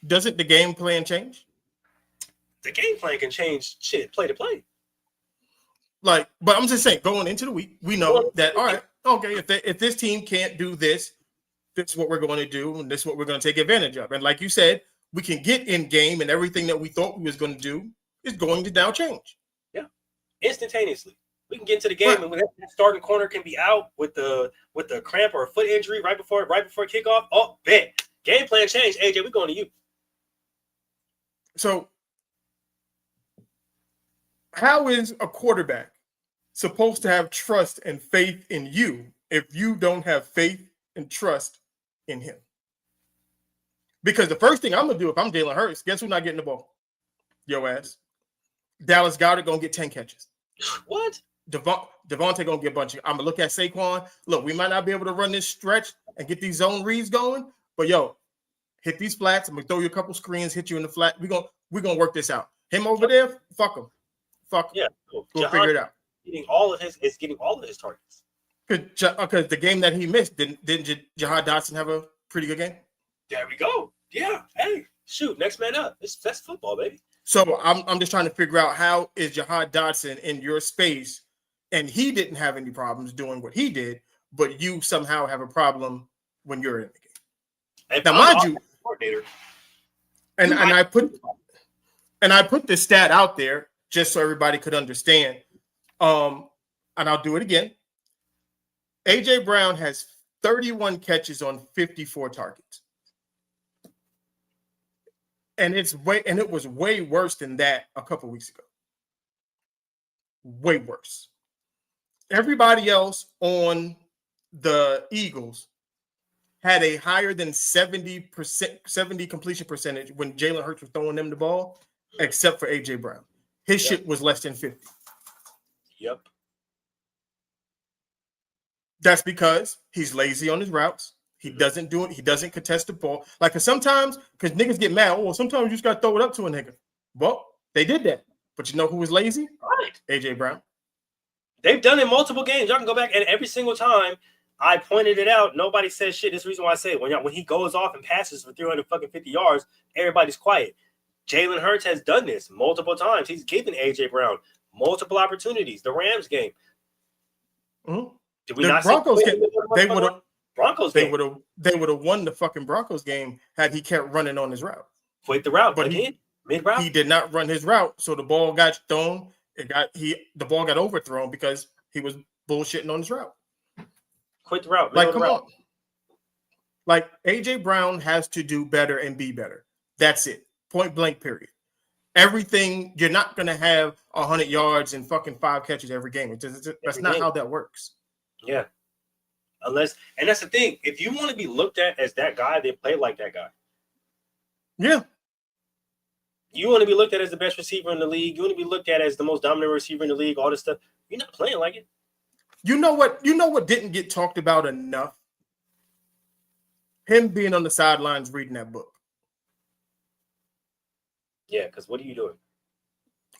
doesn't the game plan change? The game plan can change shit play to play. Like, but I'm just saying, going into the week, we know that, all right, okay, if this team can't do this, this is what we're going to do, and this is what we're going to take advantage of. And like you said, we can get in game, and everything that we thought we was going to do is going to now change. Yeah, instantaneously. We can get into the game, and that starting corner can be out with the cramp or a foot injury right before kickoff. Oh, bet. Game plan change. AJ, we're going to you. So, how is a quarterback supposed to have trust and faith in you if you don't have faith and trust in him? Because the first thing I'm going to do if I'm Jalen Hurts, guess who's not getting the ball? Yo ass. Dallas Goedert going to get 10 catches. What? Devontae going to get a bunch of. I'm going to look at Saquon. Look, we might not be able to run this stretch and get these zone reads going, but yo, hit these flats. I'm going to throw you a couple screens, hit you in the flat. We're going to work this out. Him over there, fuck him. Fuck him. Yeah. We'll figure it out. Getting all of his targets. Because the game that he missed, didn't Jahan Dotson have a pretty good game? There we go. Yeah. Hey, shoot, next man up. That's football, baby. So I'm just trying to figure out how is Jahan Dotson in your space, and he didn't have any problems doing what he did, but you somehow have a problem when you're in the game. Now, mind you, coordinator. And I put this stat out there just so everybody could understand. And I'll do it again. AJ Brown has 31 catches on 54 targets. And it was way worse than that a couple weeks ago. Way worse. Everybody else on the Eagles had a higher than 70 completion percentage when Jalen Hurts was throwing them the ball, except for AJ Brown. His shit was less than 50. Yep. That's because he's lazy on his routes. He doesn't do it. He doesn't contest the ball. Like, sometimes, because niggas get mad, sometimes you just got to throw it up to a nigga. Well, they did that. But you know who was lazy? Right. AJ Brown. They've done it in multiple games. Y'all can go back, and every single time I pointed it out, nobody says shit. This is the reason why I say it. When he goes off and passes for 350 yards, everybody's quiet. Jalen Hurts has done this multiple times. He's given AJ Brown multiple opportunities. The Rams game. Mm-hmm. Did we the not Broncos game? They would have. Broncos they game. would have won the fucking Broncos game had he kept running on his route. Quit the route, but again, mid-route. He did not run his route, so the ball got thrown. The ball got overthrown because he was bullshitting on his route. Quit the route. Like, come on. Like, AJ Brown has to do better and be better. That's it. Point blank, period. Everything, you're not going to have 100 yards and fucking 5 catches every game. That's not how that works. Yeah. And that's the thing. If you want to be looked at as that guy, then play like that guy. Yeah. You want to be looked at as the best receiver in the league. You want to be looked at as the most dominant receiver in the league, all this stuff. You're not playing like it. You know what didn't get talked about enough? Him being on the sidelines reading that book. Yeah, because what are you doing?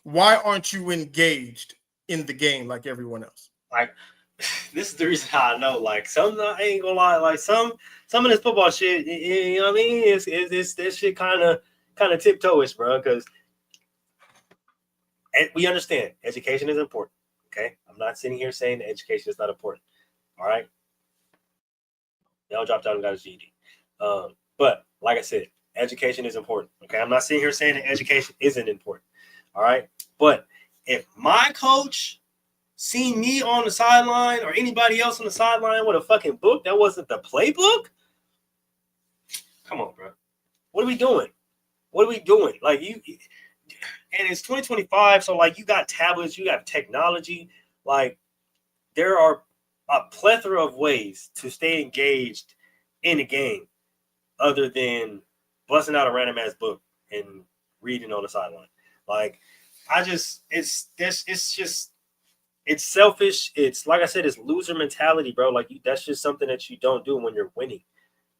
Why aren't you engaged in the game like everyone else? Like, this is the reason how I know. Like, I ain't gonna lie. Like, some of this football shit, you know what I mean? It's this shit kind of tiptoeish, bro. Because we understand education is important. Okay, I'm not sitting here saying that education is not important. All right, they all dropped out and got a GED. But like I said, education is important. Okay, I'm not sitting here saying that education isn't important. All right, but if my coach seen me on the sideline or anybody else on the sideline with a fucking book that wasn't the playbook, come on, bro. What are we doing? Like, and it's 2025, so like, you got tablets, you got technology. Like, there are a plethora of ways to stay engaged in a game other than busting out a random ass book and reading on the sideline. Like, it's selfish. It's like I said, it's loser mentality, bro. Like, that's just something that you don't do when you're winning,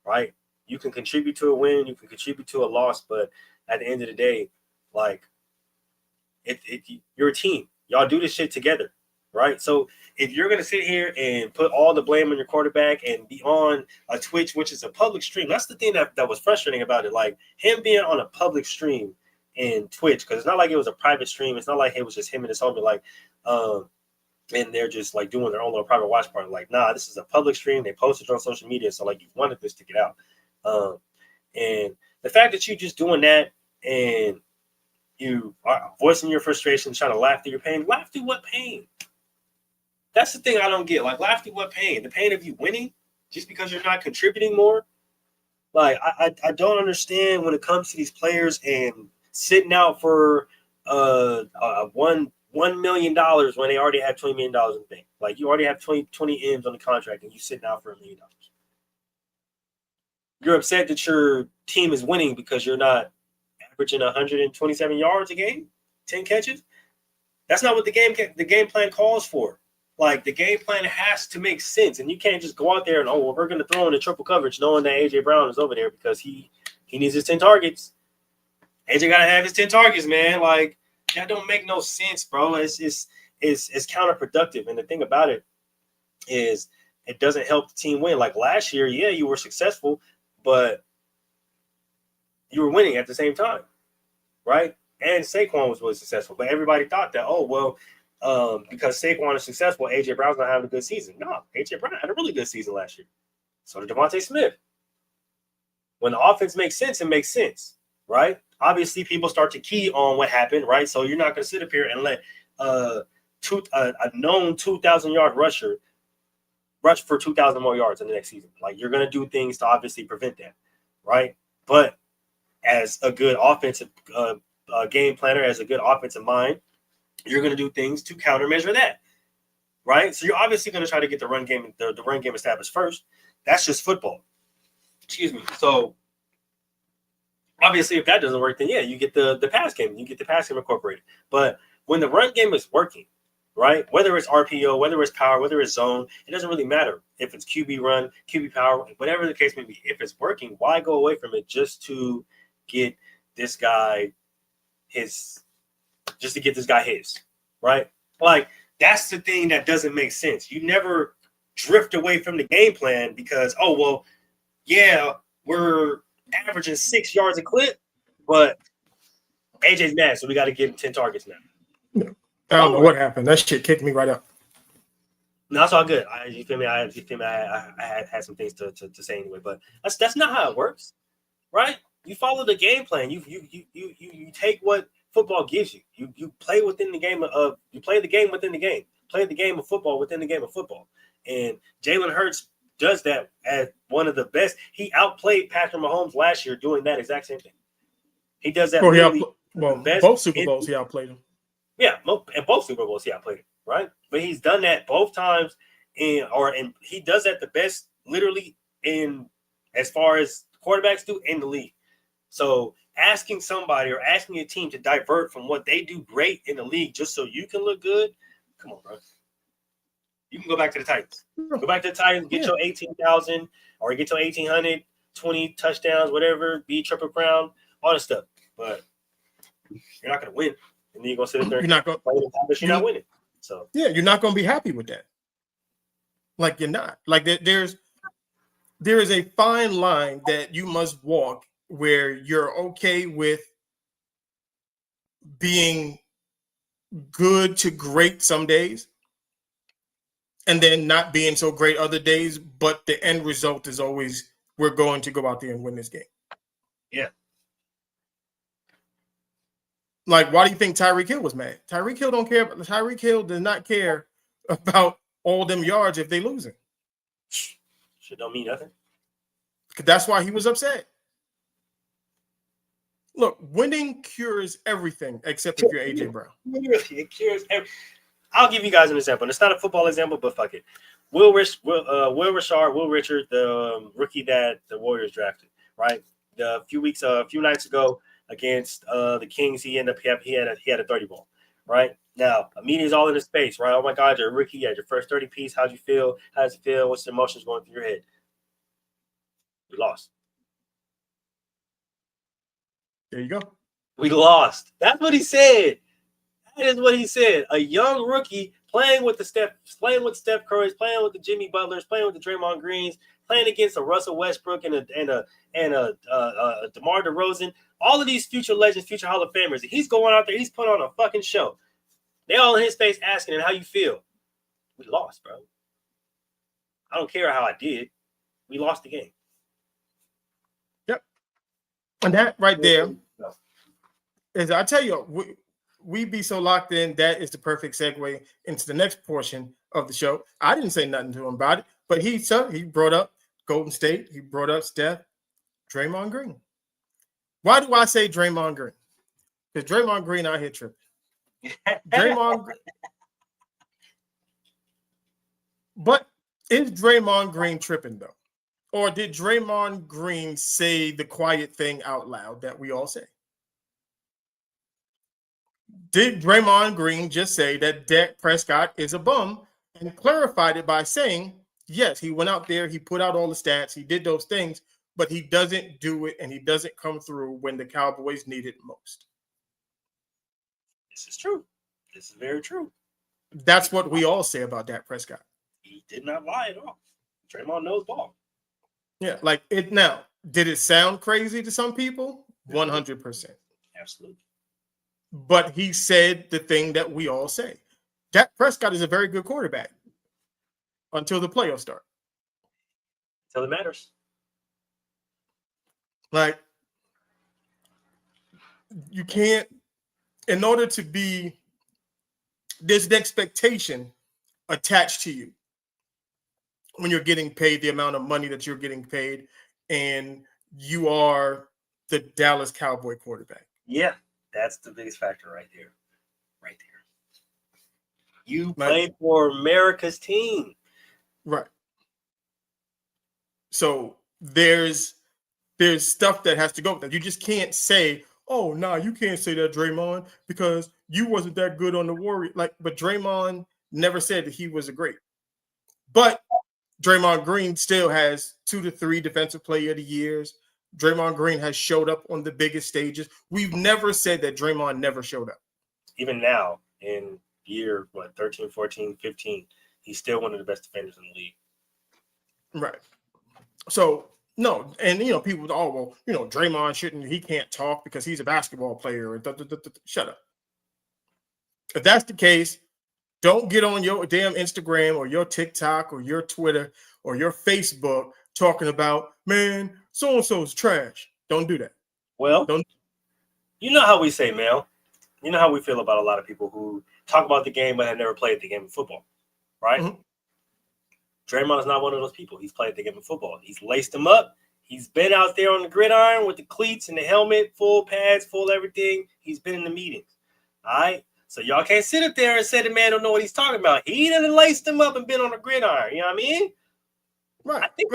right? You can contribute to a win, you can contribute to a loss, but at the end of the day, like, you're a team. Y'all do this shit together, right? So if you're gonna sit here and put all the blame on your quarterback and be on a Twitch, which is a public stream, that's the thing that was frustrating about it. Like, him being on a public stream in Twitch, because it's not like it was a private stream. It's not like it was just him and his homie, like, and they're just like doing their own little private watch party. Like, nah, this is a public stream. They posted it on social media, so like, you wanted this to get out. And the fact that you just doing that and you are voicing your frustration, trying to laugh through your pain. Laugh through what pain? That's the thing I don't get. Like, laugh through what pain? The pain of you winning just because you're not contributing more? Like, I don't understand when it comes to these players and sitting out for $1 million when they already have $20 million in the bank. Like, you already have 20 M's on the contract and you sitting out for $1 million. You're upset that your team is winning because you're not averaging 127 yards a game, 10 catches. That's not what the game plan calls for. Like, the game plan has to make sense, and you can't just go out there and, we're going to throw in a triple coverage knowing that A.J. Brown is over there because he needs his 10 targets. A.J. got to have his 10 targets, man. Like, that don't make no sense, bro. It's counterproductive, and the thing about it is it doesn't help the team win. Like, last year, yeah, you were successful, but you were winning at the same time, right? And Saquon was really successful, but everybody thought that, because Saquon is successful, A.J. Brown's not having a good season. No, A.J. Brown had a really good season last year. So did Devontae Smith. When the offense makes sense, it makes sense, right? Obviously, people start to key on what happened, right? So you're not going to sit up here and let a known 2,000-yard rusher rush for 2,000 more yards in the next season. Like, you're going to do things to obviously prevent that, right? But as a good offensive game planner, as a good offensive mind, you're going to do things to countermeasure that, right? So you're obviously going to try to get the run game established first. That's just football. Excuse me. So obviously, if that doesn't work, then yeah, you get the pass game. You get the pass game incorporated. But when the run game is working, right? Whether it's RPO, whether it's power, whether it's zone, it doesn't really matter. If it's QB run, QB power, whatever the case may be, if it's working, why go away from it just to get this guy his, right? Like, that's the thing that doesn't make sense. You never drift away from the game plan because, we're averaging 6 yards a clip, but AJ's mad, so we got to give him 10 targets now. I don't know what happened. That shit kicked me right out. No, that's all good. You feel me? I had some things to say anyway, but that's not how it works, right? You follow the game plan. You take what football gives you. You play within the game of you play the game within the game. Play the game of football within the game of football. And Jalen Hurts does that as one of the best. He outplayed Patrick Mahomes last year doing that exact same thing. He does that. Both Super Bowls he outplayed him. Yeah, and both Super Bowls he outplayed him, right? But he's done that both times, and he does that the best, literally, in as far as quarterbacks do in the league. So asking somebody or asking a team to divert from what they do great in the league just so you can look good, come on, bro. You can go back to the Titans. Go back to the Titans, get your 18,000 or get your 1,800, 20 touchdowns, whatever, be Triple Crown, all this stuff. But you're not going to win. And then you're going to sit there and play the time that you're not winning. So yeah, you're not going to be happy with that. Like, you're not. Like, there is a fine line that you must walk where you're okay with being good to great some days and then not being so great other days, but the end result is always we're going to go out there and win this game. Yeah. Like, why do you think Tyreek Hill was mad? Tyreek Hill don't care. Tyreek Hill does not care about all them yards if they losing. Shit don't mean nothing. That's why he was upset. Look, winning cures everything except if you're AJ Brown. Literally, it cures everything. I'll give you guys an example. And it's not a football example, but fuck it. Will Richard, the rookie that the Warriors drafted, right? A few nights ago against the Kings, he had a 30 ball, right? Now, media's all in his face, right? Oh my God, you're a rookie. You had your first 30 piece. How'd you feel? How does it feel? What's the emotions going through your head? We lost. There you go. We lost. That's what he said. That is what he said. A young rookie playing with Steph Curry's, playing with the Jimmy Butlers, playing with the Draymond Greens, playing against a Russell Westbrook and a DeMar DeRozan. All of these future legends, future Hall of Famers. He's going out there. He's putting on a fucking show. They all in his face asking him how you feel. We lost, bro. I don't care how I did. We lost the game. Yep. And that right there is, I tell you, we be so locked in. That is the perfect segue into the next portion of the show. I didn't say nothing to him about it, but he brought up Golden State. He brought up Steph, Draymond Green. Why do I say Draymond Green? Because Draymond Green out here tripping. Draymond Green. But is Draymond Green tripping though? Or did Draymond Green say the quiet thing out loud that we all say? Did Draymond Green just say that Dak Prescott is a bum and clarified it by saying, yes, he went out there, he put out all the stats, he did those things, but he doesn't do it and he doesn't come through when the Cowboys need it most? This is true. This is very true. That's what we all say about Dak Prescott. He did not lie at all. Draymond knows ball. Yeah, like it now. Did it sound crazy to some people? 100%. Absolutely. But he said the thing that we all say. Dak Prescott is a very good quarterback until the playoffs start. Until it matters. Like, you can't, in order to be, there's an expectation attached to you when you're getting paid the amount of money that you're getting paid and you are the Dallas Cowboy quarterback. Yeah, that's the biggest factor right there. Right there. You played for America's team. Right. So there's stuff that has to go with that. You just can't say, oh, no, you can't say that, Draymond, because you wasn't that good on the Warriors. But Draymond never said that he was a great. But Draymond Green still has 2 to 3 defensive player of the years. Draymond Green has showed up on the biggest stages. We've never said that Draymond never showed up. Even now, in year 13, 14, 15, he's still one of the best defenders in the league. Right. So, no, and, people, Draymond he can't talk because he's a basketball player. Shut up. If that's the case, don't get on your damn Instagram or your TikTok or your Twitter or your Facebook talking about, man, so-and-so's trash. Don't do that. Well, you know how we say, Mel. You know how we feel about a lot of people who talk about the game but have never played the game of football, right? Mm-hmm. Draymond is not one of those people. He's played the game of football. He's laced them up. He's been out there on the gridiron with the cleats and the helmet, full pads, full everything. He's been in the meetings, all right? So y'all can't sit up there and say the man don't know what he's talking about. He done laced them up and been on the gridiron. You know what I mean? Right. I think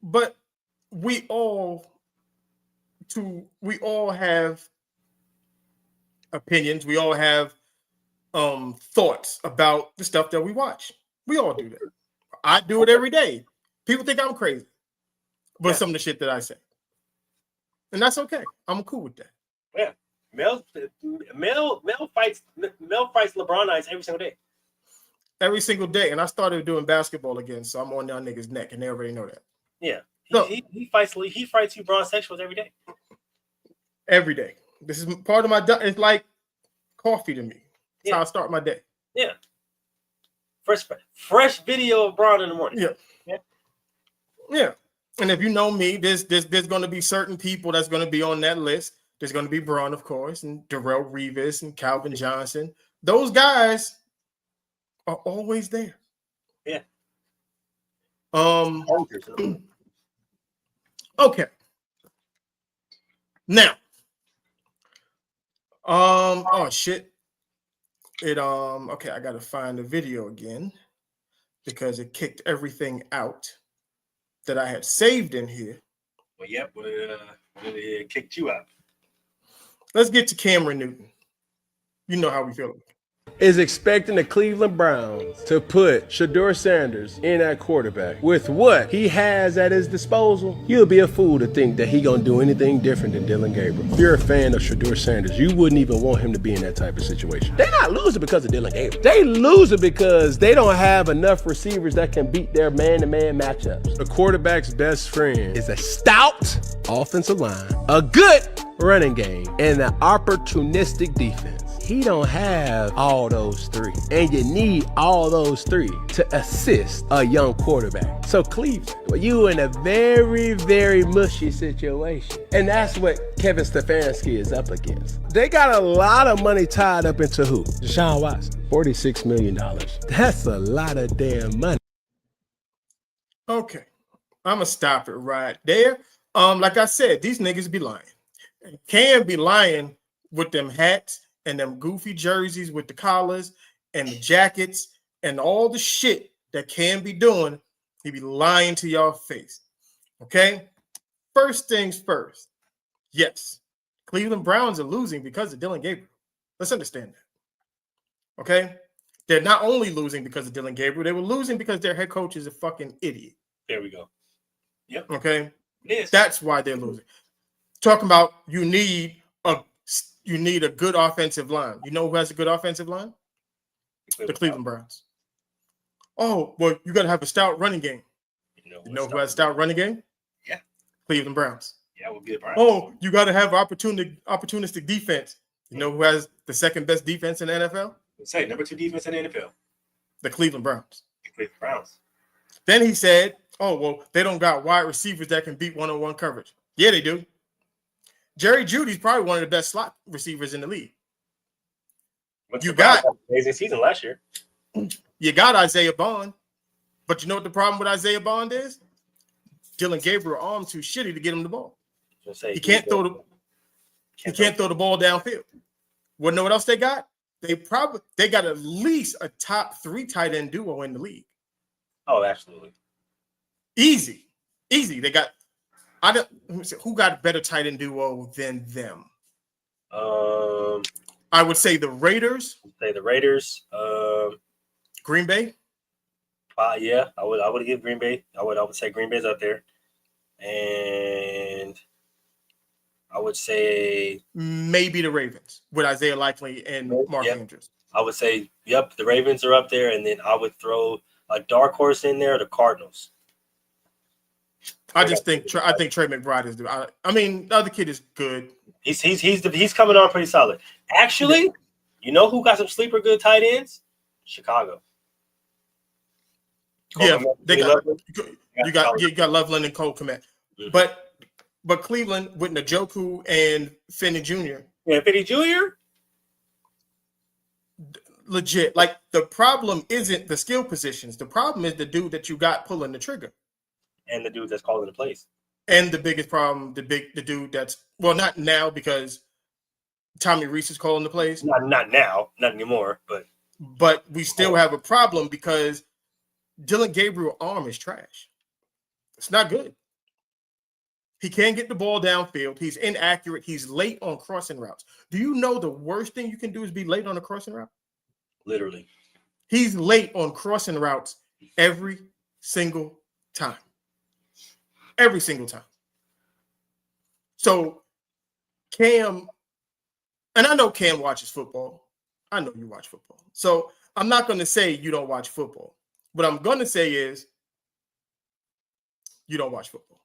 but we all have opinions. We all have thoughts about the stuff that we watch. We all do that. I do it every day. People think I'm crazy, but some of the shit that I say, and that's okay. I'm cool with that. Yeah. Mel fights LeBron nights every single day. Every single day. And I started doing basketball again, so I'm on y'all niggas' neck, and they already know that. Yeah. He fights you bronsexuals every day. Every day. This is part of my it's like coffee to me. That's how I start my day. Yeah. Fresh video of Braun in the morning. Yeah. And if you know me, there's going to be certain people that's going to be on that list. There's going to be Braun, of course, and Darrelle Revis and Calvin Johnson. Those guys are always there. Yeah. Okay. Now, oh shit. Okay, I gotta find the video again because it kicked everything out that I had saved in here. Well, yep, it kicked you out. Let's get to Cameron Newton. You know how we feel. Is expecting the Cleveland Browns to put Shedeur Sanders in at quarterback with what he has at his disposal, you'll be a fool to think that he gonna do anything different than Dylan Gabriel. If you're a fan of Shedeur Sanders, you wouldn't even want him to be in that type of situation. They're not losing because of Dylan Gabriel. They losing because they don't have enough receivers that can beat their man-to-man matchups. The quarterback's best friend is a stout offensive line, a good running game, and an opportunistic defense. He don't have all those three, and you need all those three to assist a young quarterback. So Cleveland, well, you in a very, very mushy situation, and that's what Kevin Stefanski is up against. They got a lot of money tied up into who? Deshaun Watson, $46 million. That's a lot of damn money. Okay, I'm gonna stop it right there. Like I said, these niggas be lying. Can be lying with them hats and them goofy jerseys with the collars and the jackets and all the shit that Cam be doing. He be lying to y'all face. Okay? First things first. Yes, Cleveland Browns are losing because of Dylan Gabriel. Let's understand that. Okay? They're not only losing because of Dylan Gabriel, they were losing because their head coach is a fucking idiot. There we go. Yep. Okay? Yes. That's why they're losing. Talking about you need a good offensive line. You know who has a good offensive line? The Cleveland Browns. Oh, well, you got to have a stout running game. You know who has a stout running game? Yeah. Cleveland Browns. Yeah, we'll be the Browns. Oh, you got to have opportunistic defense. You know who has the second best defense in the NFL? Let's say number 2 defense in the NFL. The Cleveland Browns. The Cleveland Browns. Then he said, oh, well, they don't got wide receivers that can beat one-on-one coverage. Yeah, they do. Jerry Jeudy's probably one of the best slot receivers in the league. You got amazing season last year. You got Isaiah Bond, but you know what the problem with Isaiah Bond is? Dylan Gabriel arm too shitty to get him the ball. He can't throw the ball downfield. Well, know what else they got? They got at least a top 3 tight end duo in the league. Oh, absolutely. Easy. They got. Who got a better tight end duo than them? I would say the Raiders. Green Bay. Yeah, I would give Green Bay. I would say Green Bay's up there, and I would say maybe the Ravens with Isaiah Likely and Mark Andrews. I would say the Ravens are up there, and then I would throw a dark horse in there, the Cardinals. I think Trey McBride is. I mean, the other kid is good. He's coming on pretty solid. Actually, you know who got some sleeper good tight ends? Chicago. Yeah, they got you got Loveland and Cole Kmet, but Cleveland with Njoku and Finney Jr. Yeah, Finney Jr. Legit. Like the problem isn't the skill positions. The problem is the dude that you got pulling the trigger. And the dude that's calling the plays. And the biggest problem, the dude that's not now because Tommy Reese is calling the plays. Not now, not anymore, but we still have a problem because Dylan Gabriel's arm is trash. It's not good. He can't get the ball downfield. He's inaccurate. He's late on crossing routes. Do you know the worst thing you can do is be late on a crossing route? Literally. He's late on crossing routes every single time. Every single time. So Cam, and I know Cam watches football. I know you watch football. So I'm not going to say you don't watch football. What I'm going to say is you don't watch football.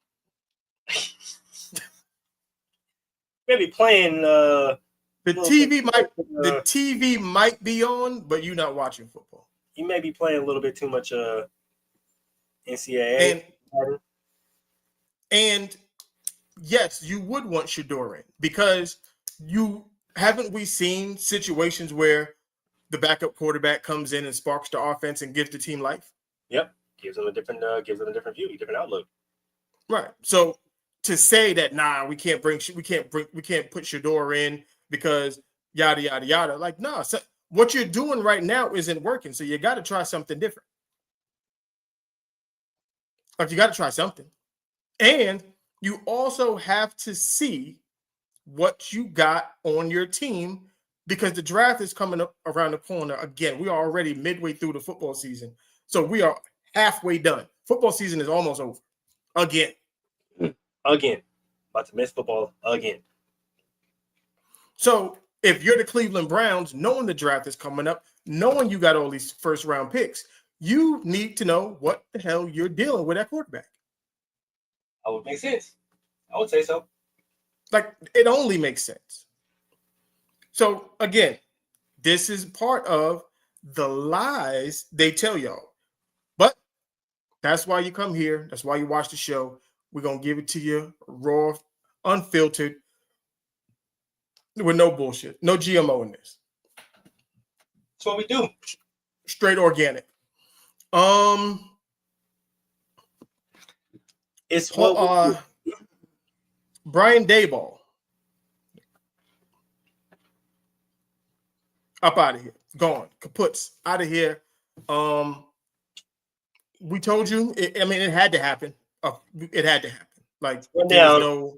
Maybe playing the TV might be on, but you're not watching football. You may be playing a little bit too much NCAA. And yes, you would want Shedeur in because we seen situations where the backup quarterback comes in and sparks the offense and gives the team life? Yep, gives them a different view, a different outlook. Right. So to say that we can't put Shedeur in because yada yada yada, like so what you're doing right now isn't working. So you got to try something different. Like, you got to try something. And you also have to see what you got on your team, because the draft is coming up around the corner. Again, we are already midway through the football season. So we are halfway done. Football season is almost over. Again. About to miss football again. So if you're the Cleveland Browns, knowing the draft is coming up, knowing you got all these first round picks, you need to know what the hell you're dealing with at quarterback. That would make sense. I would say so. Like, it only makes sense. So again, this is part of the lies they tell y'all. But that's why you come here. That's why you watch the show. We're going to give it to you raw, unfiltered, with no bullshit, no GMO in this. That's what we do. Straight organic. It's what we do. Brian Daboll. Up out of here. Gone. Kaputs. Out of here. We told you. It had to happen. It had to happen. Like, One there's down.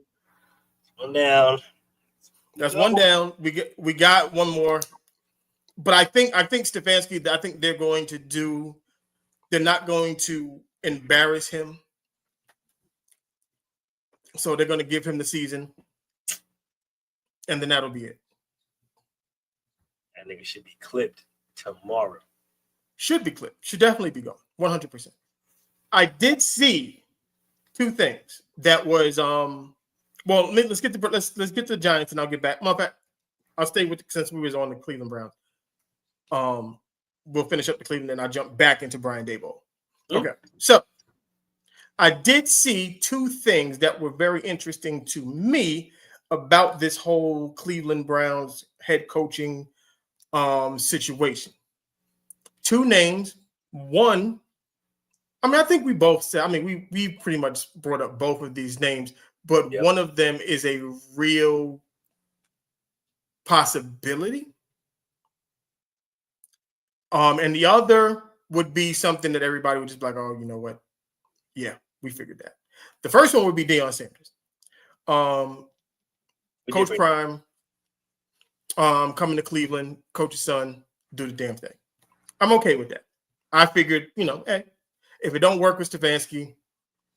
One down. That's one down. We got one more. But I think Stefanski, I think they're not going to embarrass him. So they're going to give him the season. And then that'll be it. That nigga should be clipped tomorrow. Should be clipped. Should definitely be gone. 100%. I did see two things. That was let's get the Giants and I'll get back. I'll stay with since we was on the Cleveland Browns. We'll finish up the Cleveland and I'll jump back into Brian Daboll. Okay. So I did see two things that were very interesting to me about this whole Cleveland Browns head coaching situation. Two names. One, I think we both said, we pretty much brought up both of these names, but one of them is a real possibility. And the other would be something that everybody would just be like, oh, you know what? Yeah, we figured that. The first one would be Deion Sanders. Coach Prime, coming to Cleveland, coach's son, do the damn thing. I'm okay with that. I figured, hey, if it don't work with Stefanski,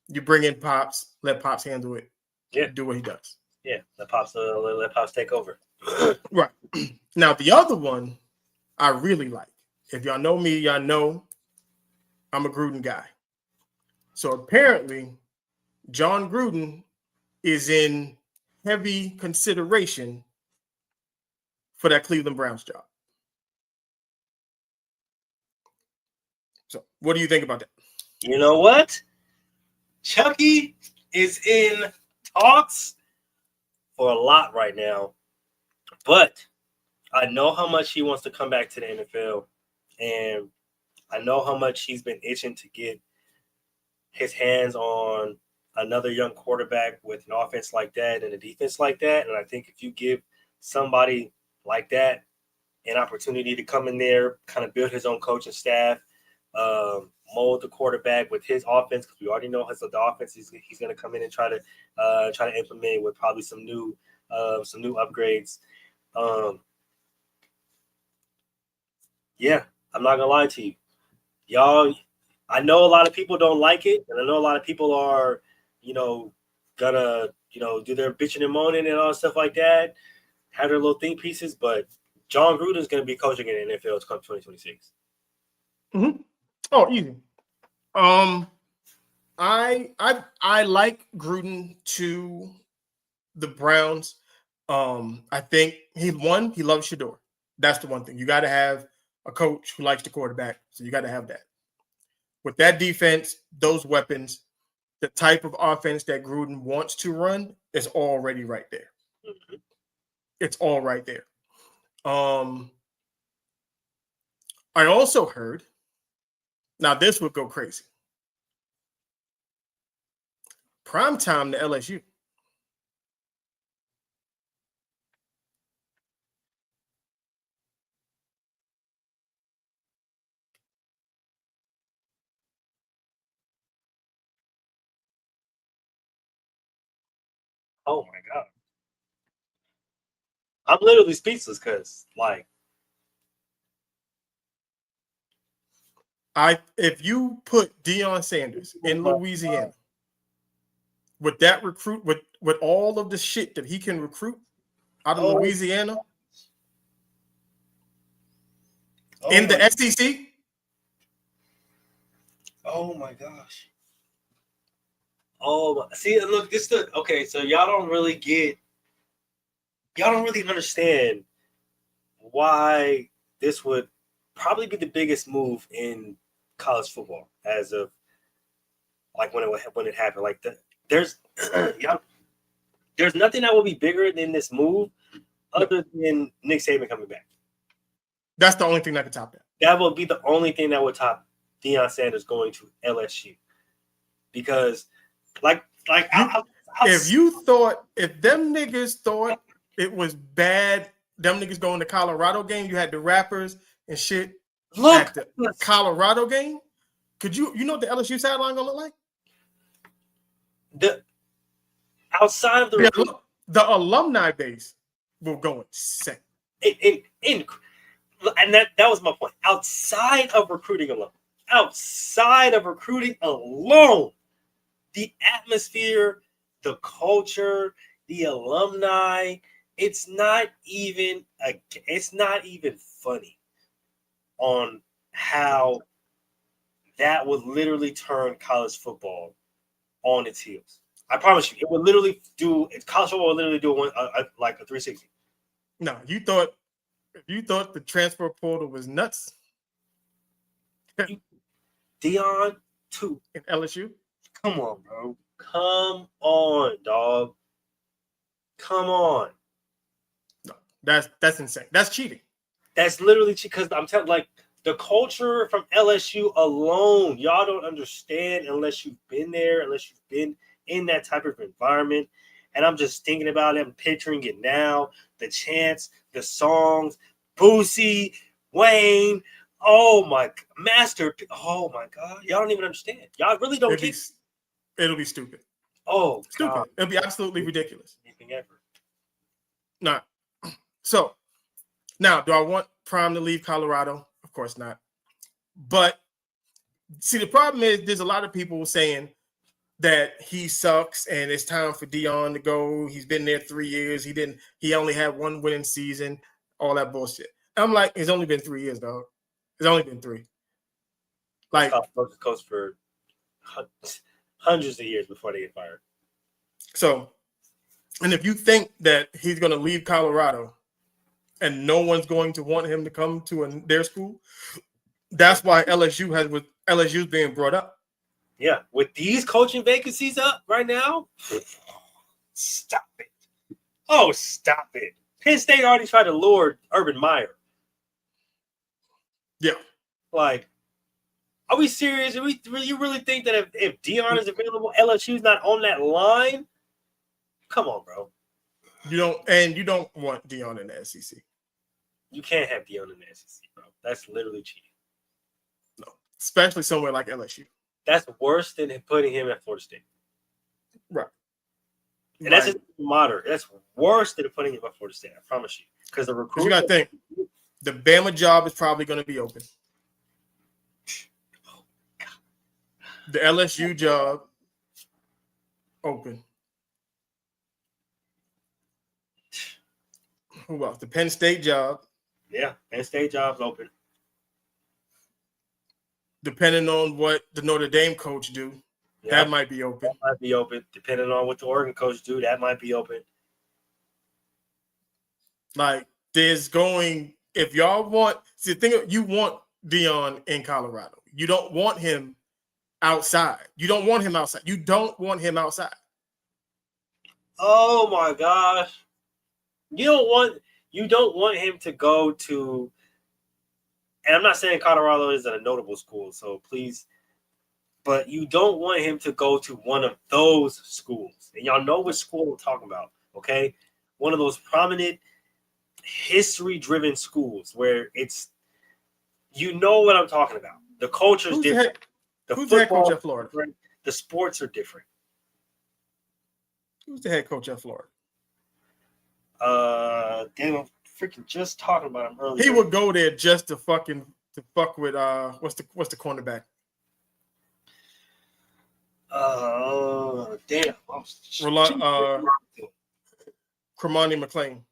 you bring in Pops, let Pops handle it. Yeah. Do what he does. Yeah, let Pops take over. Right. Now, the other one I really like. If y'all know me, y'all know I'm a Gruden guy. So apparently, John Gruden is in heavy consideration for that Cleveland Browns job. So what do you think about that? You know what? Chucky is in talks for a lot right now, but I know how much he wants to come back to the NFL, and I know how much he's been itching to get his hands on another young quarterback with an offense like that and a defense like that. And I think if you give somebody like that an opportunity to come in there, kind of build his own coaching staff, mold the quarterback with his offense, because we already know the offense he's going to come in and try to implement with probably some new upgrades. Yeah, I'm not gonna lie to you, y'all. I know a lot of people don't like it, and I know a lot of people are, gonna do their bitching and moaning and all stuff like that, have their little think pieces. But John Gruden is going to be coaching in the NFL come 2026. Mm-hmm. Oh, easy. I like Gruden to the Browns. I think he loves Shador. That's the one thing. You got to have a coach who likes the quarterback, so you got to have that. With that defense, those weapons, the type of offense that Gruden wants to run is already right there. Mm-hmm. It's all right there. I also heard, now this would go crazy, primetime to LSU. Oh my god. I'm literally speechless because, like, if you put Deion Sanders in Louisiana with that recruit, with all of the shit that he can recruit out of Louisiana in the SEC. Oh my gosh. Oh my, see, look, okay, so y'all don't really understand why this would probably be the biggest move in college football as of like when it happened. Like there's there's nothing that will be bigger than this move other than Nick Saban coming back. That's the only thing that could top that. That will be the only thing that would top Deion Sanders going to LSU. Because if them niggas thought it was bad, them niggas going to Colorado game, you had the rappers and shit at the Colorado game. Could you know what the LSU sideline gonna look like? Outside of the alumni base will go insane. And that was my point. Outside of recruiting alone, the atmosphere, the culture, the alumni, it's not even funny on how that would literally turn college football on its heels. I promise you, it would literally college football would literally do like a 360. No, you thought the transfer portal was nuts. Deion too in LSU. Come on, bro. Come on, dog. Come on. No, that's insane. That's cheating. That's literally because I'm telling, like, the culture from LSU alone, y'all don't understand unless you've been there, unless you've been in that type of environment. And I'm just thinking about it. I'm picturing it now. The chants, the songs, Boosie, Wayne. Oh my master. Oh my God. Y'all don't even understand. Y'all really don't get. It'll be stupid. Oh, stupid. God. It'll be absolutely ridiculous. Anything ever. Nah. So now, do I want Prime to leave Colorado? Of course not. But see, the problem is there's a lot of people saying that he sucks and it's time for Deion to go. He's been there 3 years. He only had one winning season, all that bullshit. I'm like, it's only been 3 years, dog. It's only been 3. Like, coach for hundreds of years before they get fired. So, and if you think that he's going to leave Colorado and no one's going to want him to come to their school, that's why LSU's being brought up. Yeah, with these coaching vacancies up right now, stop it. Oh, stop it. Penn State already tried to lure Urban Meyer. Yeah. Like, are we serious? You really think that if Deion is available, LSU's not on that line? Come on, bro. You don't want Deion in the SEC. You can't have Deion in the SEC, bro. That's literally cheating. No, especially somewhere like LSU. That's worse than putting him at Florida State. Right. And that's just moderate. That's worse than putting him at Florida State. I promise you. Because the recruit. You got to think, the Bama job is probably going to be open. The LSU job open. Who else? The Penn State job. Yeah, Penn State job's open. Depending on what the Notre Dame coach do, that might be open. That might be open. Depending on what the Oregon coach do, that might be open. Like, if y'all want, you want Deion in Colorado. You don't want him outside. You don't want him outside. Oh my gosh. You don't want him to go to, and I'm not saying Colorado isn't a notable school, so please, but you don't want him to go to one of those schools. And y'all know which school I'm talking about, okay? One of those prominent history-driven schools where it's, you know what I'm talking about. The culture's different. Who's the head coach at Florida? The sports are different. Who's the head coach at Florida? They were freaking just talking about him earlier. He would go there just to fuck with what's the cornerback? Damn. Cremoni McLean.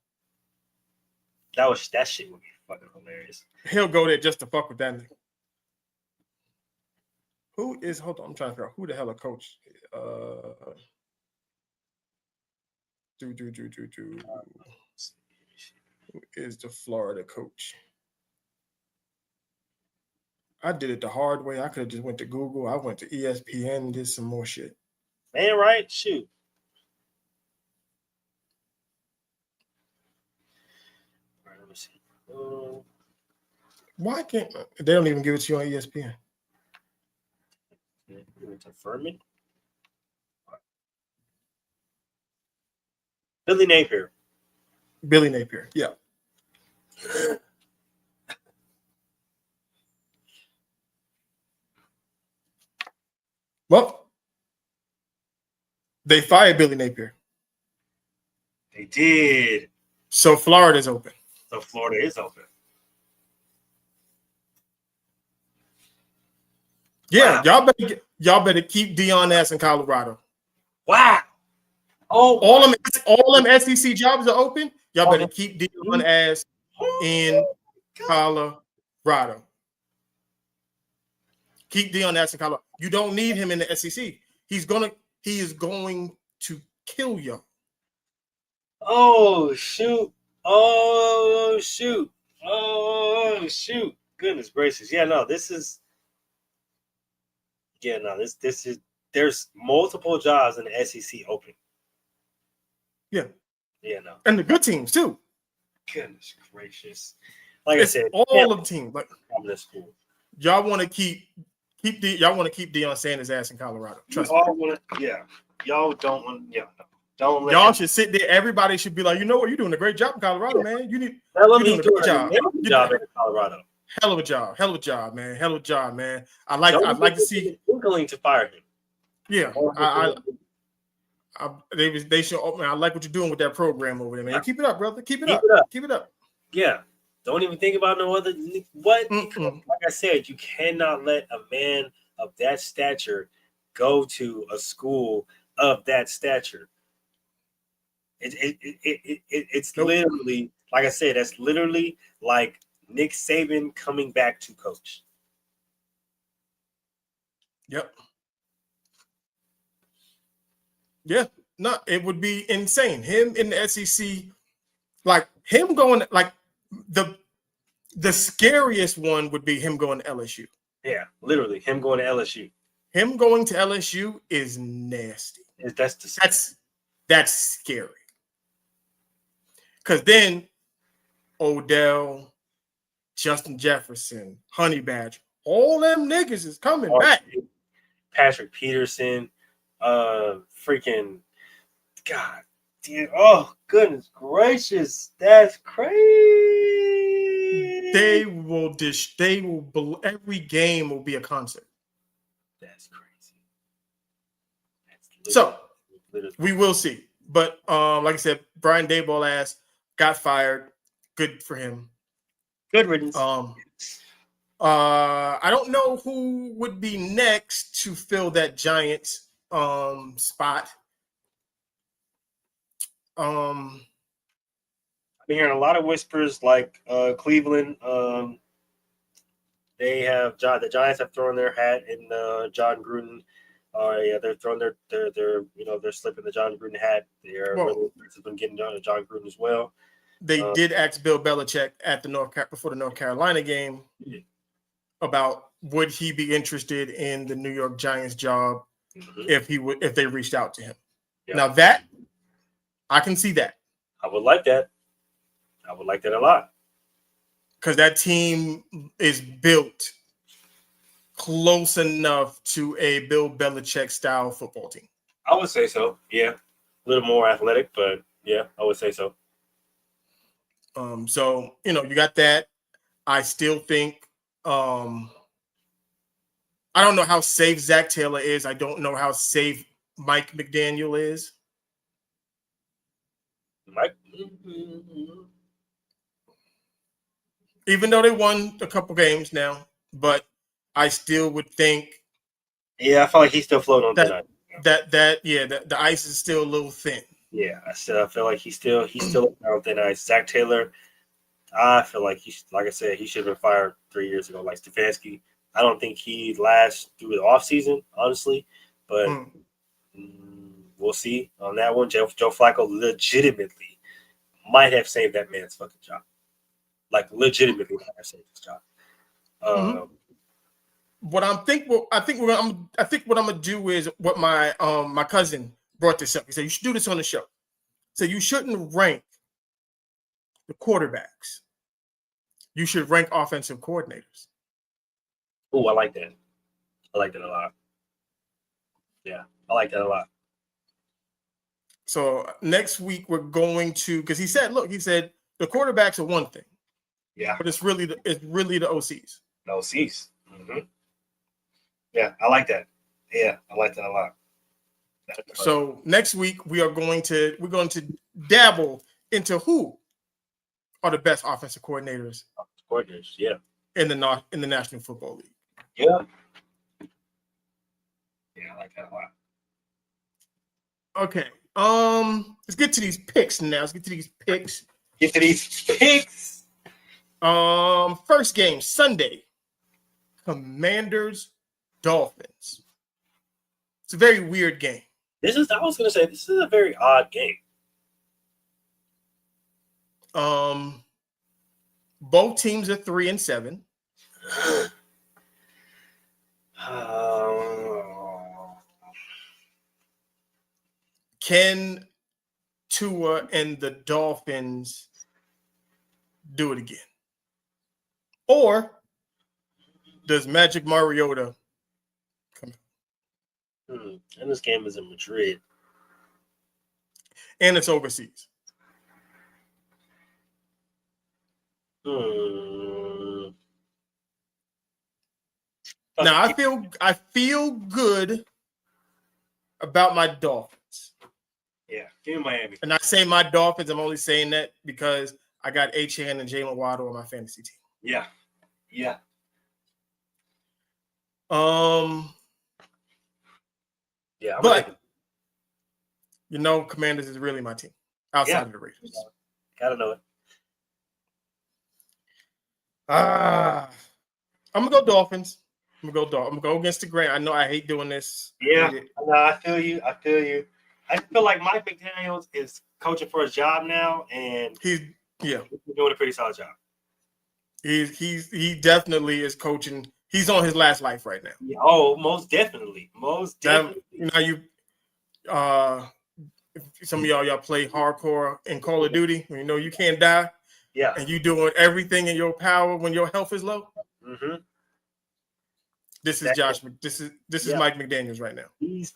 That shit would be fucking hilarious. He'll go there just to fuck with that nigga. Hold on, I'm trying to figure out who the hell a coach. Who is the Florida coach? I did it the hard way. I could have just went to Google. I went to ESPN and did some more shit. Man, right? Shoot. All right, let me see. Why can't they don't even give it to you on ESPN? Furman. Billy Napier. Yeah. Well, they fired Billy Napier. They did. So Florida's open. So Florida is open. Yeah, Wow. y'all better keep Deion ass in Colorado. Wow. Oh, all them SEC jobs are open. Y'all better keep Deion ass in Colorado. Keep Deion ass in Colorado. You don't need him in the SEC. He is going to kill you. Oh shoot. Oh shoot. Oh shoot. Goodness gracious. Yeah, no, this is there's multiple jobs in the SEC open. Yeah. Yeah, no. And the good teams too. Goodness gracious. Like It's I said, all of the teams. Like this school. y'all want to keep Deion Sanders' ass in Colorado. Trust me. Y'all don't want don't let Y'all him. should sit there. Everybody should be like, you know what, you're doing a great job in Colorado, man. You're doing He's a great job. job in Colorado. Hell of a job, man. I'd like to see Going to fire him. Yeah, they should. Oh, man, I like what you're doing with that program over there, man. Yeah. Keep it up, brother. Keep it up. Yeah. Don't even think about no other. What? Mm-mm. Like I said, you cannot let a man of that stature go to a school of that stature. It's Nope. literally, like I said, that's literally like Nick Saban coming back to coach. Yep. Yeah. No, it would be insane. Him in the SEC, like him going, like the scariest one would be him going to LSU. Yeah, literally, him going to LSU. Him going to LSU is nasty. That's scary. Because then Odell, Justin Jefferson, Honey Badger, all them niggas is coming back. Patrick Peterson, freaking God damn! Oh goodness gracious, that's crazy. They will every game will be a concert. That's crazy. So we will see. But like I said, Brian Daboll ass got fired. Good for him. Good riddance. I don't know who would be next to fill that Giants spot. I've been hearing a lot of whispers like Cleveland. They have the Giants have thrown their hat in John Gruden. They're throwing their they're slipping the John Gruden hat. They're really been getting down to John Gruden as well. They did ask Bill Belichick at before the North Carolina game about would he be interested in the New York Giants job if they reached out to him. Yeah. Now that I can see that. I would like that. I would like that a lot. Because that team is built close enough to a Bill Belichick style football team. I would say so. Yeah. A little more athletic, but yeah, I would say so. So, you got that. I still think I don't know how safe Zach Taylor is. I don't know how safe Mike McDaniel is. Mike. Even though they won a couple games now, but I still would think Yeah, I feel like he's still floating on thin ice. the ice is still a little thin. Yeah, I feel like he's still on thin ice. Zach Taylor, I feel like like I said, he should have been fired 3 years ago. Like Stefanski, I don't think he lasts through the offseason, honestly, but we'll see on that one. Joe Flacco legitimately might have saved that man's fucking job. Like legitimately might have saved his job. What I think what I'm gonna do is what my my cousin brought this up. He said you should do this on the show. So you shouldn't rank the quarterbacks. You should rank offensive coordinators. Oh, I like that. I like that a lot. Yeah, I like that a lot. So next week we're going to, because he said the quarterbacks are one thing. Yeah, but it's really the OCs. The OCs. Mm-hmm. Yeah, I like that. Yeah, I like that a lot. So next week we're going to dabble into who are the best offensive coordinators. Yeah. In the National Football League. Yeah. Yeah, I like that a lot. Okay. Let's get to these picks now. First game Sunday. Commanders Dolphins. It's a very weird game. This is a very odd game. Both teams are 3-7. Can Tua and the Dolphins do it again? Or does Magic Mariota come And this game is in Madrid. and it's overseas? Now I feel good about my Dolphins. Yeah, give me Miami. And I say my Dolphins, I'm only saying that because I got Achane and Jalen Waddle on my fantasy team. Yeah. Yeah. Yeah, but Commanders is really my team outside of the Raiders. Gotta know it. I'm gonna go Dolphins. I'm gonna go against the grain. I know I hate doing this. Yeah, no, I feel you. I feel like Mike McDaniels is coaching for his job now, and he's doing a pretty solid job. He definitely is coaching. He's on his last life right now. Yeah, oh, most definitely. Some of y'all play hardcore in Call of Duty. You can't die. Yeah. And you doing everything in your power when your health is low. Mm-hmm. This is Josh. This is Mike McDaniels right now. He's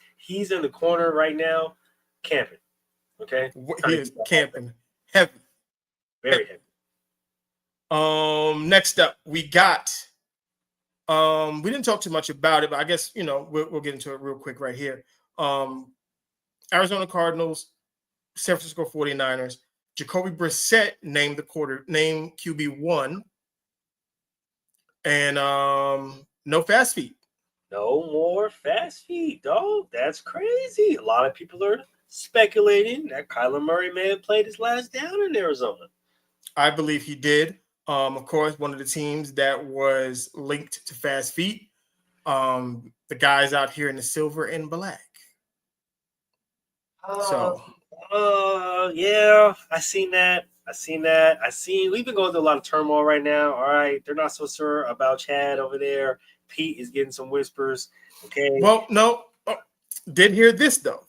in the corner right now, camping. Okay. He is camping heavy. Very heavy. Next up, we got. We didn't talk too much about it, but I guess we'll get into it real quick right here. Arizona Cardinals, San Francisco 49ers. Jacoby Brissett named QB1. And no fast feet. No more fast feet, dog. That's crazy. A lot of people are speculating that Kyler Murray may have played his last down in Arizona. I believe he did. Of course, one of the teams that was linked to fast feet. The guys out here in the silver and black. Yeah, I seen that. We've been going through a lot of turmoil right now. All right, they're not so sure about Chad over there. Pete is getting some whispers. Okay. Well, no, did hear this though.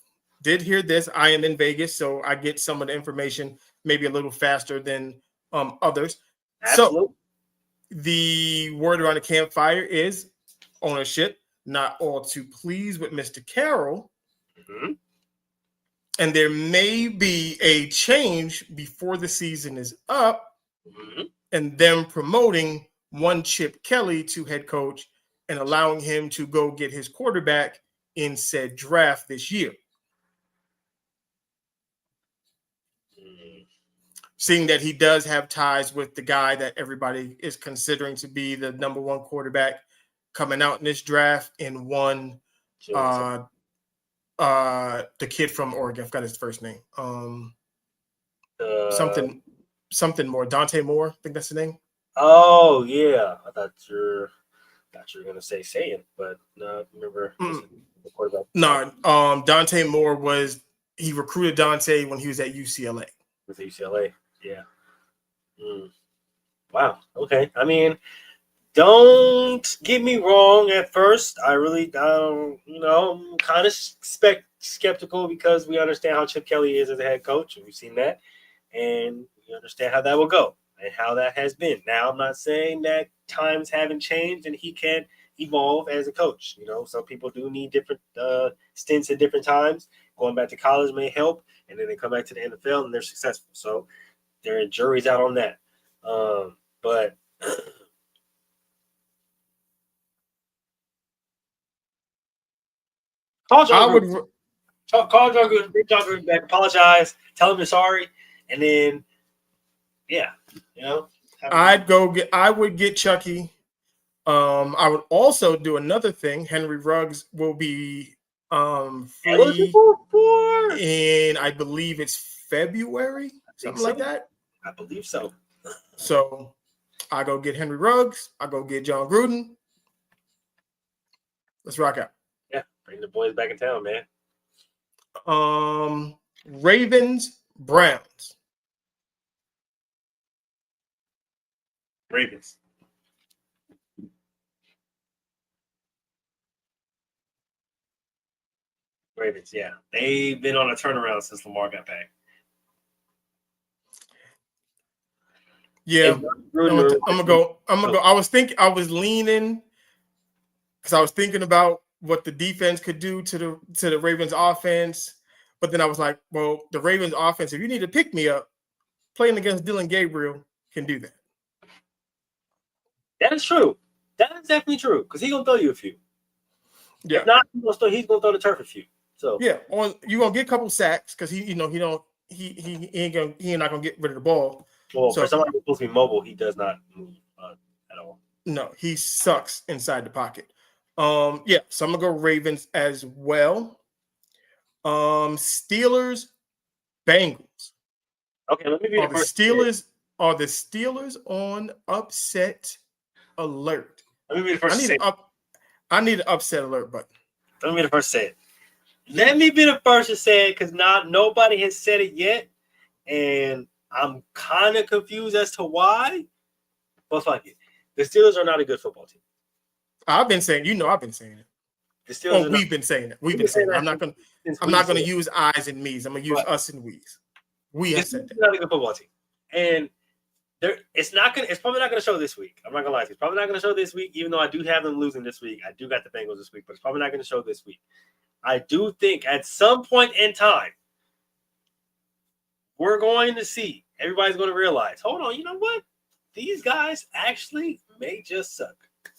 I am in Vegas, so I get some of the information maybe a little faster than others. Absolutely. So the word around the campfire is ownership not all too pleased with Mr. Carroll. Mm-hmm. And there may be a change before the season is up, and them promoting one Chip Kelly to head coach and allowing him to go get his quarterback in said draft this year. seeing that he does have ties with the guy that everybody is considering to be the number one quarterback coming out in this draft, and one the kid from Oregon. I forgot his first name. Something more. Dante Moore, I think that's the name. Oh yeah, I thought you were gonna say Saiyan, but no, remember the quarterback. No, Dante Moore he recruited Dante when he was at UCLA. With UCLA, yeah. Wow. Okay. I mean, don't get me wrong. At first, I'm kind of skeptical because we understand how Chip Kelly is as a head coach, and we've seen that, and we understand how that will go and how that has been. Now, I'm not saying that times haven't changed and he can't evolve as a coach. Some people do need different stints at different times. Going back to college may help, and then they come back to the NFL and they're successful. So there are juries out on that. But call John Gruden, big John Gruden back, apologize, tell him you're sorry, and then I would get Chucky. I would also do another thing. Henry Ruggs will be free in, I believe it's February, something like that. I believe so. So I go get Henry Ruggs. I go get John Gruden. Let's rock out. Yeah, bring the boys back in town, man. Ravens, Browns. Ravens. Ravens, yeah. They've been on a turnaround since Lamar got back. Yeah, I'm gonna go. I was leaning because I was thinking about what the defense could do to the Ravens offense, but then I was like, well, the Ravens offense, if you need to pick me up, playing against Dylan Gabriel can do that. That is true. That is definitely true because he's gonna throw you a few. Yeah, if not, he's gonna throw the turf a few. So yeah, you're gonna get a couple sacks because he not gonna get rid of the ball. Well, for somebody who's supposed to be mobile, he does not move at all. No, he sucks inside the pocket. So I'm gonna go Ravens as well. Steelers, Bengals. Okay, let me be the Steelers. Are the Steelers on upset alert? Let me be the first to say it. I need an upset alert button. Let me be the first to say it. Let me be the first to say it because nobody has said it yet, and I'm kind of confused as to why. But fuck it, the Steelers are not a good football team. I've been saying it. The Steelers. We've been saying it. We've been saying it. I'm not gonna use I's and me's. I'm gonna use us and we's. We have said that. Not a good football team, and it's probably not gonna show this week. I'm not gonna lie to you. It's probably not gonna show this week, even though I do have them losing this week. I do got the Bengals this week, but it's probably not gonna show this week. I do think at some point in time, we're going to see, everybody's going to realize, hold on, you know what? These guys actually may just suck. And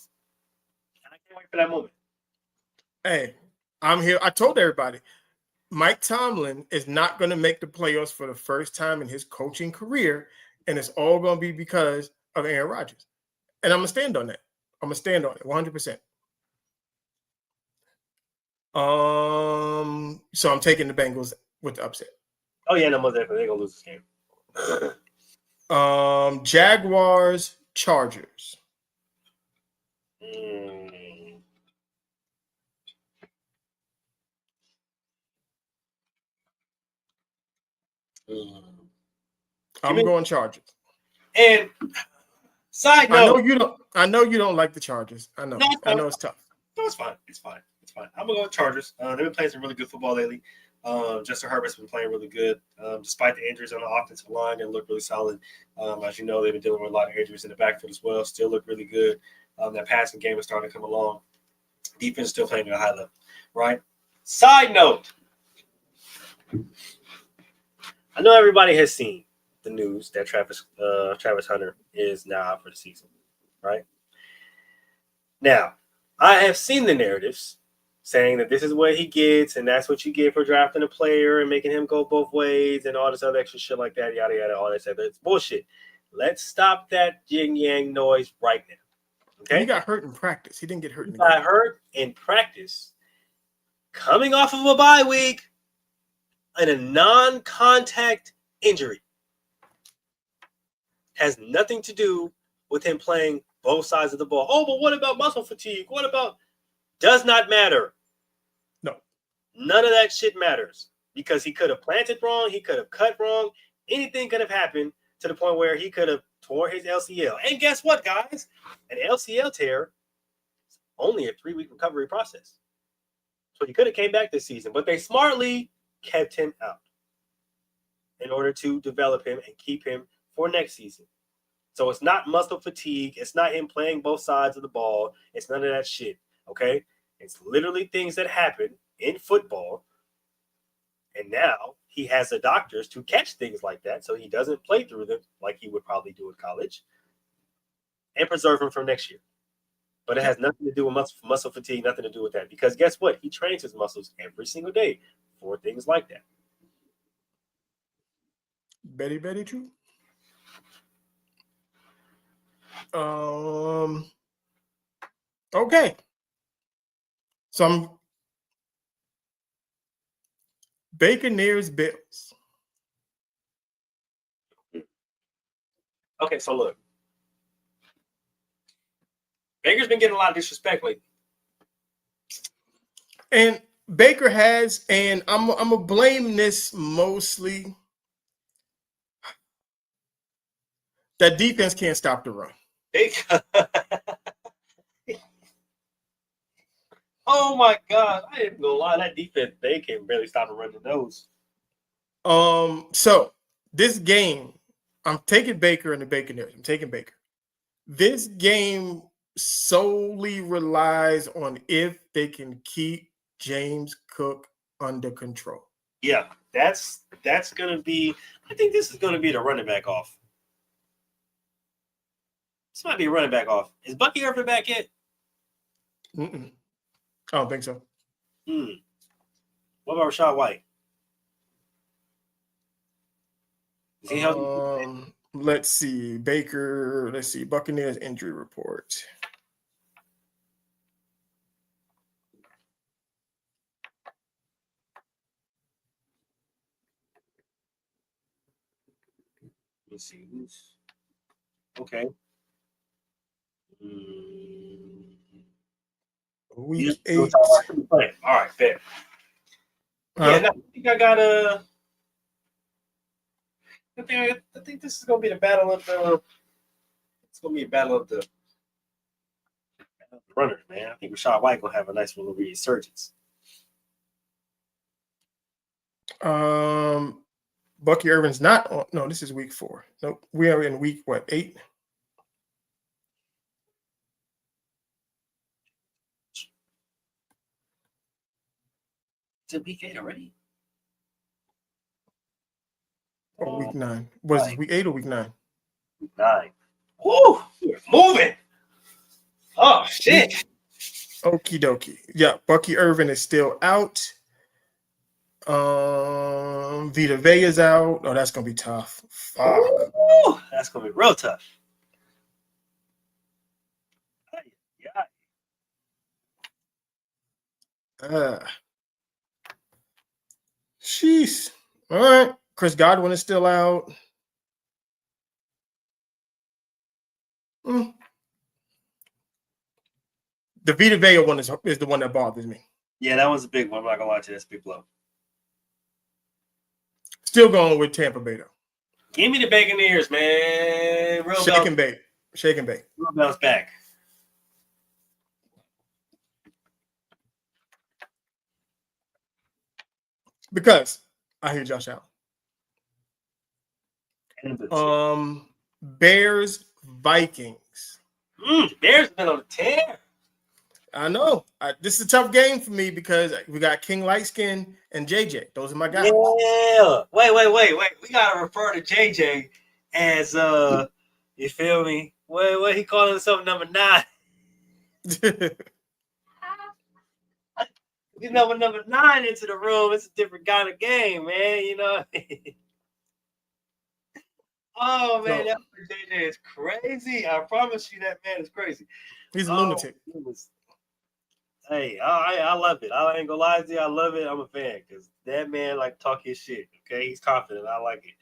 I can't wait for that moment. Hey, I'm here. I told everybody, Mike Tomlin is not going to make the playoffs for the first time in his coaching career, and it's all going to be because of Aaron Rodgers. And I'm going to stand on that. I'm going to stand on it 100%. So I'm taking the Bengals with the upset. Oh yeah, no, most definitely they're gonna lose this game. Jaguars, Chargers. I'm going Chargers. And side note, I know you don't like the Chargers. I know. I know it's tough. No, it's fine. It's fine. I'm gonna go with Chargers. They've been playing some really good football lately. Justin Herbert's been playing really good. Despite the injuries on the offensive line, they look really solid. As you know, they've been dealing with a lot of injuries in the backfield as well. Still look really good. That passing game is starting to come along. Defense still playing at a high level, right? Side note, I know everybody has seen the news that Travis Hunter is now out for the season, right? Now, I have seen the narratives saying that this is what he gets, and that's what you get for drafting a player and making him go both ways and all this other extra shit like that, yada, yada, all that stuff. It's bullshit. Let's stop that yin-yang noise right now. Okay? He got hurt in practice. He didn't get hurt in He the game. got hurt in practice. Coming off of a bye week and a non-contact injury. Has nothing to do with him playing both sides of the ball. Oh, but what about muscle fatigue? What about... Does not matter. No. None of that shit matters because he could have planted wrong. He could have cut wrong. Anything could have happened to the point where he could have tore his LCL. And guess what, guys? An LCL tear is only a 3-week recovery process. So he could have came back this season, but they smartly kept him out in order to develop him and keep him for next season. So it's not muscle fatigue. It's not him playing both sides of the ball. It's none of that shit. Okay? It's literally things that happen in football. And now he has the doctors to catch things like that so he doesn't play through them like he would probably do in college and preserve him for next year. But it has nothing to do with muscle fatigue, nothing to do with that. Because guess what? He trains his muscles every single day for things like that. Very, very true. Okay. Some Buccaneers Bills. Okay, so look. Baker's been getting a lot of disrespect lately. And Baker has, and I'm gonna blame this mostly. That defense can't stop the run. Oh my God. I ain't gonna lie, that defense, they can barely stop and run the nose. So this game, I'm taking Baker and the Buccaneers. I'm taking Baker. This game solely relies on if they can keep James Cook under control. Yeah, that's gonna be. I think this is gonna be the running back off. This might be a running back off. Is Bucky Irvin back yet? I don't think so. What about Rashad White? Is he healthy? Let's see. Baker. Let's see. Buccaneers injury report. Let's see. Okay. Week 8. All right, fair. Yeah, no, I think I got a. I think this is gonna be the battle of the. It's gonna be a battle of the runners, man. I think Rashad White gonna have a nice little resurgence. Bucky Irvin's not on. No, this is week 4. Nope. We are in week 8? Is it week 8 already? Or week 9? Was it week 8 or week 9? Week 9. Woo! We're moving. Oh shit. Okie dokie. Yeah, Bucky Irvin is still out. Vita Vea's out. Oh, that's gonna be tough. Fuck. Ooh, that's gonna be real tough. Sheesh. All right. Chris Godwin is still out. The Vita Vea one is the one that bothers me. Yeah, that was a big one. I'm not gonna lie to you. That's a big blow. Still going with Tampa Bay though. Give me the Buccaneers, man. Real Shake and bake. Shake and bake. Real bounce back. Because I hear Josh Allen. Bears, Vikings. Bears been on a tear. I know. This is a tough game for me because we got King Lightskin and JJ. Those are my guys. Yeah. Wait. We gotta refer to JJ as you feel me? What he calling himself number 9? When number 9 into the room, it's a different kind of game, man. You know. Oh man, that JJ is crazy. I promise you, that man is crazy. He's a lunatic. Hey, I love it. I ain't gonna lie to you, I love it. I'm a fan because that man like talk his shit. Okay, he's confident. I like it.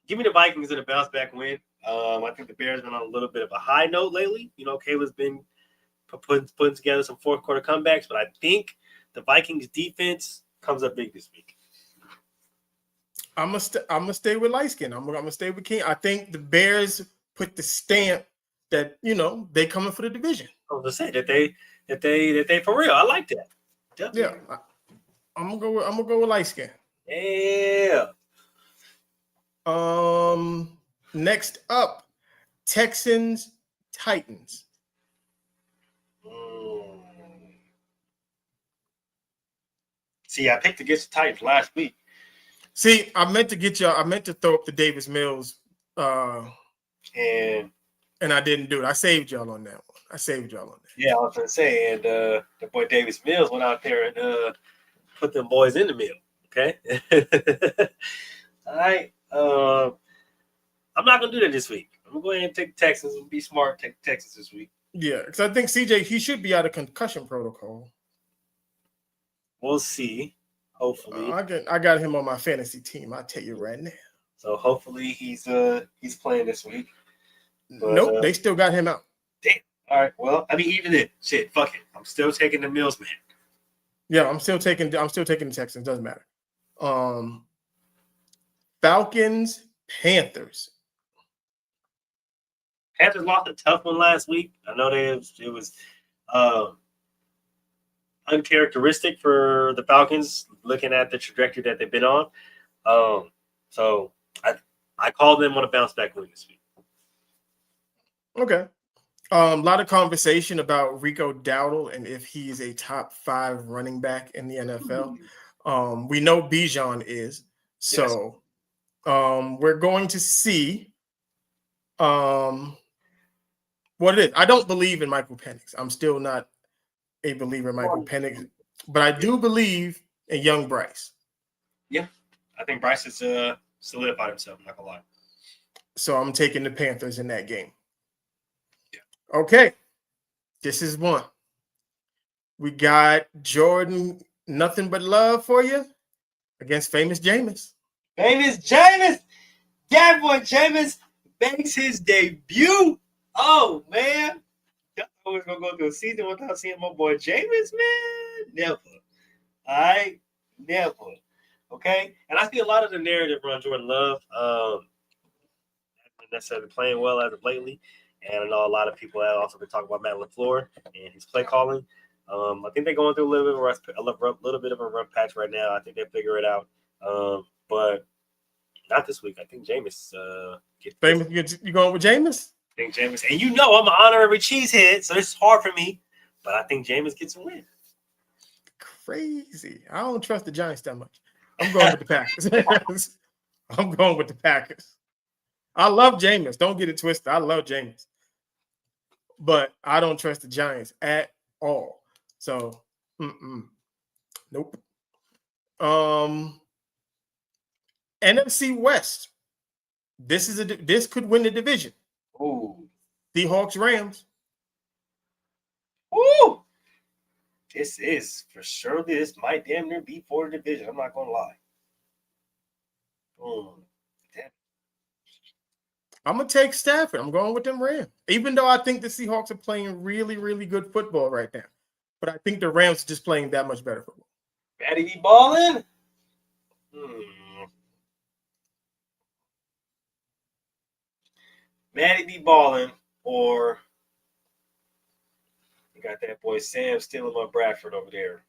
Give me the Vikings in a bounce back win. I think the Bears been on a little bit of a high note lately. You know, Kayla's been putting together some fourth quarter comebacks, but I think the Vikings defense comes up big this week. I'm gonna stay with light skin. I'm gonna stay with King. I think the Bears put the stamp that they coming for the division. I was gonna say that they for real. I like that. Definitely. Yeah, I'm gonna go with light skin. Yeah. Next up, Texans Titans. See, I picked against the Titans last week. See, I meant to throw up the Davis Mills, and I didn't do it. I saved y'all on that one. Yeah, I was gonna say, and the boy Davis Mills went out there and put them boys in the mill. Okay. All right. I'm not gonna do that this week. I'm gonna go ahead and take the Texans and be smart. Take the Texans this week. Yeah, because I think CJ he should be out of concussion protocol. We'll see. Hopefully, I got him on my fantasy team. I'll tell you right now. So hopefully he's playing this week. But, nope, they still got him out. Damn. All right. Well, I mean, even then, shit, fuck it. I'm still taking the Mills, man. Yeah, I'm still taking the Texans. Doesn't matter. Falcons, Panthers. Panthers lost a tough one last week. I know it was uncharacteristic for the Falcons, looking at the trajectory that they've been on. So I called them on a bounce back win this week. Okay. A lot of conversation about Rico Dowdle and if he is a top 5 running back in the NFL. We know Bijan is. So we're going to see what it is. I don't believe in Michael Penix. I'm still not a believer in Michael Penix, but I do believe in young Bryce. Yeah, I think Bryce has solidified himself, I'm not gonna lie. So I'm taking the Panthers in that game. Yeah. Okay. This is one. We got Jordan, nothing but love for you against Famous Jameis. Famous Jameis! That boy Jameis makes his debut. Oh, man. I was going to go through a season without seeing my boy Jameis, man. Never. All right? Never. Okay? And I see a lot of the narrative around Jordan Love. Not necessarily playing well as of lately. And I know a lot of people have also been talking about Matt LaFleur and his play calling. I think they're going through a little bit of a rough patch right now. I think they figure it out. But not this week. I think Jameis You going with Jameis? I think Jameis. And you know I'm an honorary cheesehead, so it's hard for me. But I think Jameis gets a win. Crazy. I don't trust the Giants that much. I'm going with the Packers. I'm going with the Packers. I love Jameis. Don't get it twisted. I love Jameis. But I don't trust the Giants at all. So, nope. NFC West. This could win the division. Ooh. Seahawks, Rams. Ooh. This is for sure. This might damn near be for the division. I'm not gonna lie. Damn. I'm gonna take Stafford. I'm going with them Rams. Even though I think the Seahawks are playing really, really good football right now. But I think the Rams are just playing that much better football. Matty be balling? Matty be balling, or you got that boy Sam stealing my Bradford over there.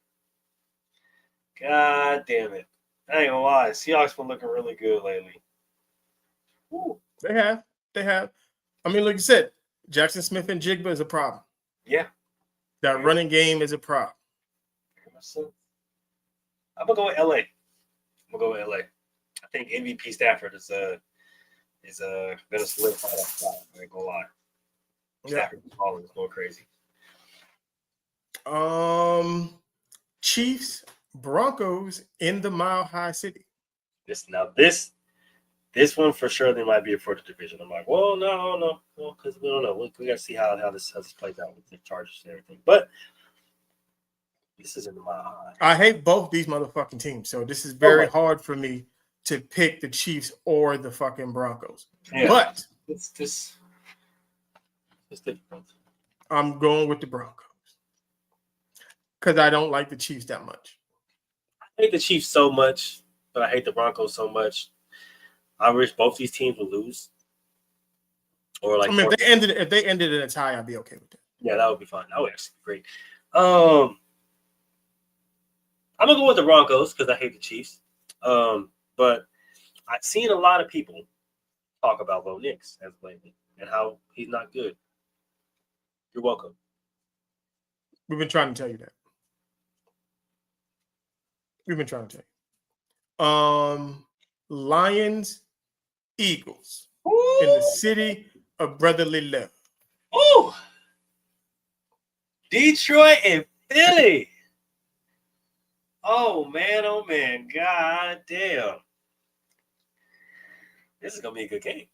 God damn it. I ain't gonna lie. Seahawks been looking really good lately. Woo. They have. I mean, like you said, Jackson Smith and Jigba is a problem. Yeah. That running game is a problem. I'm gonna go with LA. I think MVP Stafford is gonna solidify that spot. I ain't gonna lie. Stafford is going crazy. Chiefs, Broncos in the Mile High City. This one for sure they might be for the division. I'm like, well, no, because we don't know. We got to see how this plays out with the Chargers and everything. But this is in the Mile High. I hate both these motherfucking teams, so this is very hard for me to pick the Chiefs or the fucking Broncos. Yeah. But it's difficult. I'm going with the Broncos because I don't like the Chiefs that much. I hate the Chiefs so much, but I hate the Broncos so much. I wish both these teams would lose. Or like, if they ended in a tie, I'd be okay with that. Yeah, that would be fun. That would actually be great. I'm gonna go with the Broncos because I hate the Chiefs. But I've seen a lot of people talk about Bo Nix as lately and how he's not good. You're welcome. We've been trying to tell you that. We've been trying to tell you. Lions, Eagles in the city of brotherly love. Ooh! Detroit and Philly. Oh man, god damn. This is gonna be a good game.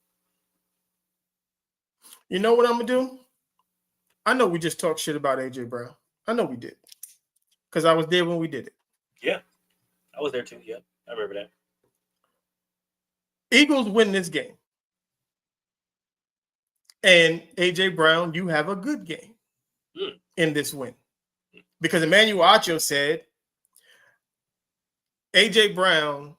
You know what I'm gonna do? I know we just talked shit about AJ Brown. I know we did. Because I was there when we did it. Yeah. I was there too. Yeah. I remember that. Eagles win this game. And AJ Brown, you have a good game in this win. Because Emmanuel Acho said AJ Brown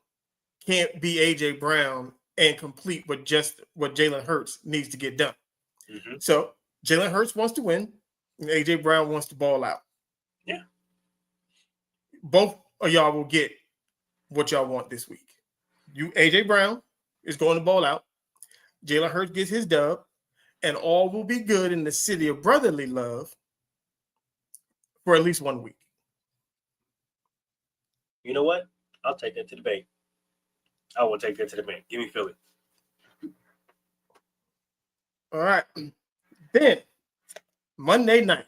can't be AJ Brown and complete what Jalen Hurts needs to get done. Mm-hmm. So Jalen Hurts wants to win, and AJ Brown wants to ball out. Yeah. Both of y'all will get what y'all want this week. AJ Brown is going to ball out. Jalen Hurts gets his dub, and all will be good in the city of brotherly love for at least 1 week. You know what? I'll take that to the bank. I will take that to the bank. Give me Philly. All right. Then, Monday night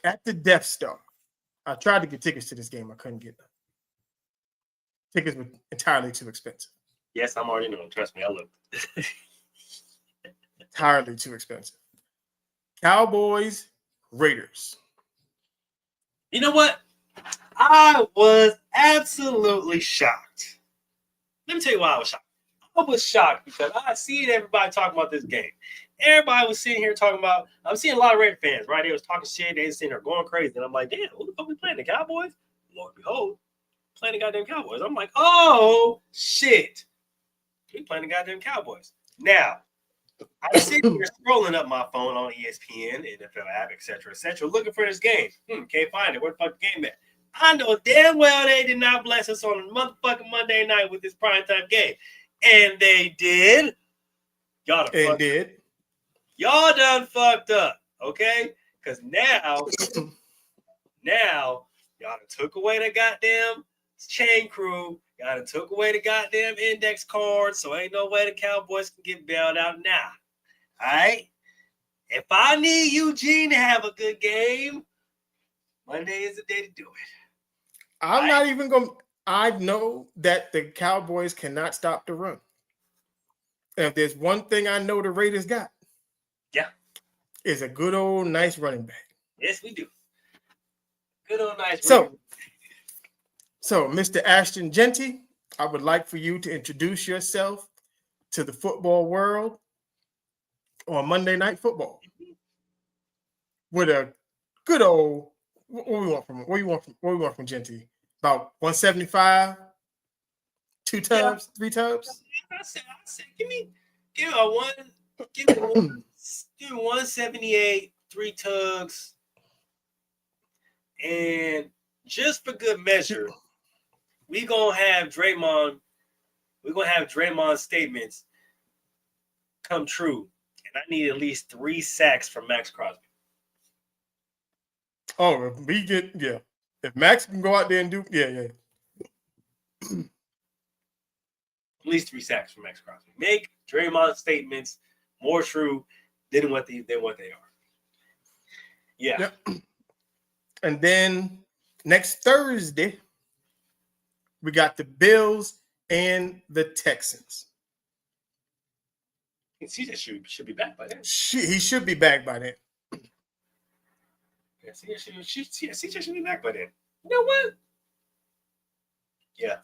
at the Death Star. I tried to get tickets to this game. I couldn't get them. Tickets were entirely too expensive. Yes, I'm already knowing. Trust me, I looked. Entirely too expensive. Cowboys, Raiders. You know what? I was absolutely shocked. Let me tell you why I was shocked. I was shocked because I seen everybody talking about this game. Everybody was sitting here talking about, I'm seeing a lot of Raider fans, right? They was talking shit. They was sitting there going crazy. And I'm like, damn, who the fuck we playing? The Cowboys? Lord behold, playing the goddamn Cowboys. I'm like, oh, shit. We playing the goddamn Cowboys. Now, I'm sitting here scrolling up my phone on ESPN, NFL app, et cetera, looking for this game. Can't find it. Where the fuck the game at? I know damn well they did not bless us on a motherfucking Monday night with this primetime game. And they did. Y'all done fucked up, okay? Because now y'all done took away the goddamn chain crew. Y'all done took away the goddamn index cards, so ain't no way the Cowboys can get bailed out now. All right? If I need Eugene to have a good game, Monday is the day to do it. I'm not even going to – I know that the Cowboys cannot stop the run. And if there's one thing I know the Raiders got, is a good old nice running back. Yes, we do. Good old nice running back. So, Mr. Ashton Genty, I would like for you to introduce yourself to the football world on Monday Night Football with a good old – what we want from Genty? About 175, 2 tubs, 3 tubs? I said, give me 178, 3 tugs, and just for good measure, we're gonna have Draymond's statements come true, and I need at least 3 sacks from Max Crosby. Oh, if we get if Max can go out there and do At least 3 sacks from Max Crosby. Make Draymond's statements more true than what they are. Yeah. Yep. And then next Thursday, we got the Bills and the Texans. CJ should be back by then. He should be back by then. Yeah, CJ should be back by then. You know what? Yeah,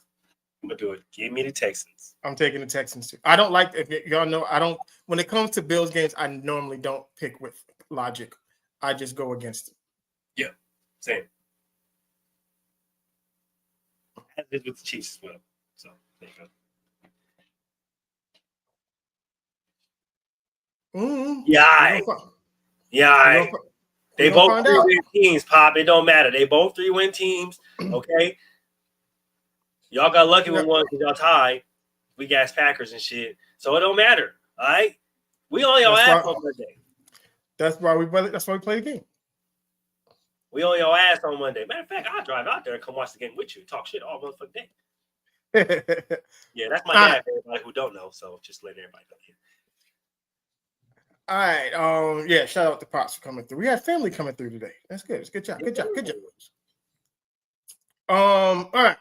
I'm gonna do it. Give me the Texans. I'm taking the Texans too. I don't like, if y'all know, I don't, when it comes to Bills games, I normally don't pick with logic. I just go against it. Yeah, same. I did with the Chiefs as well. So there you go. Mm-hmm. Yeah. They both 3-win teams, Pop. It don't matter. They both 3-win teams. Okay. Y'all got lucky with one because y'all tied. We got Packers and shit. So it don't matter. All right. We on your ass on Monday. That's why we play the game. We on your ass on Monday. Matter of fact, I'll drive out there and come watch the game with you. Talk shit all motherfucking day. Yeah, that's my dad for everybody who don't know. So just letting everybody know here. All right. Yeah, shout out to Pops for coming through. We had family coming through today. That's good. It's good job. Good job. All right.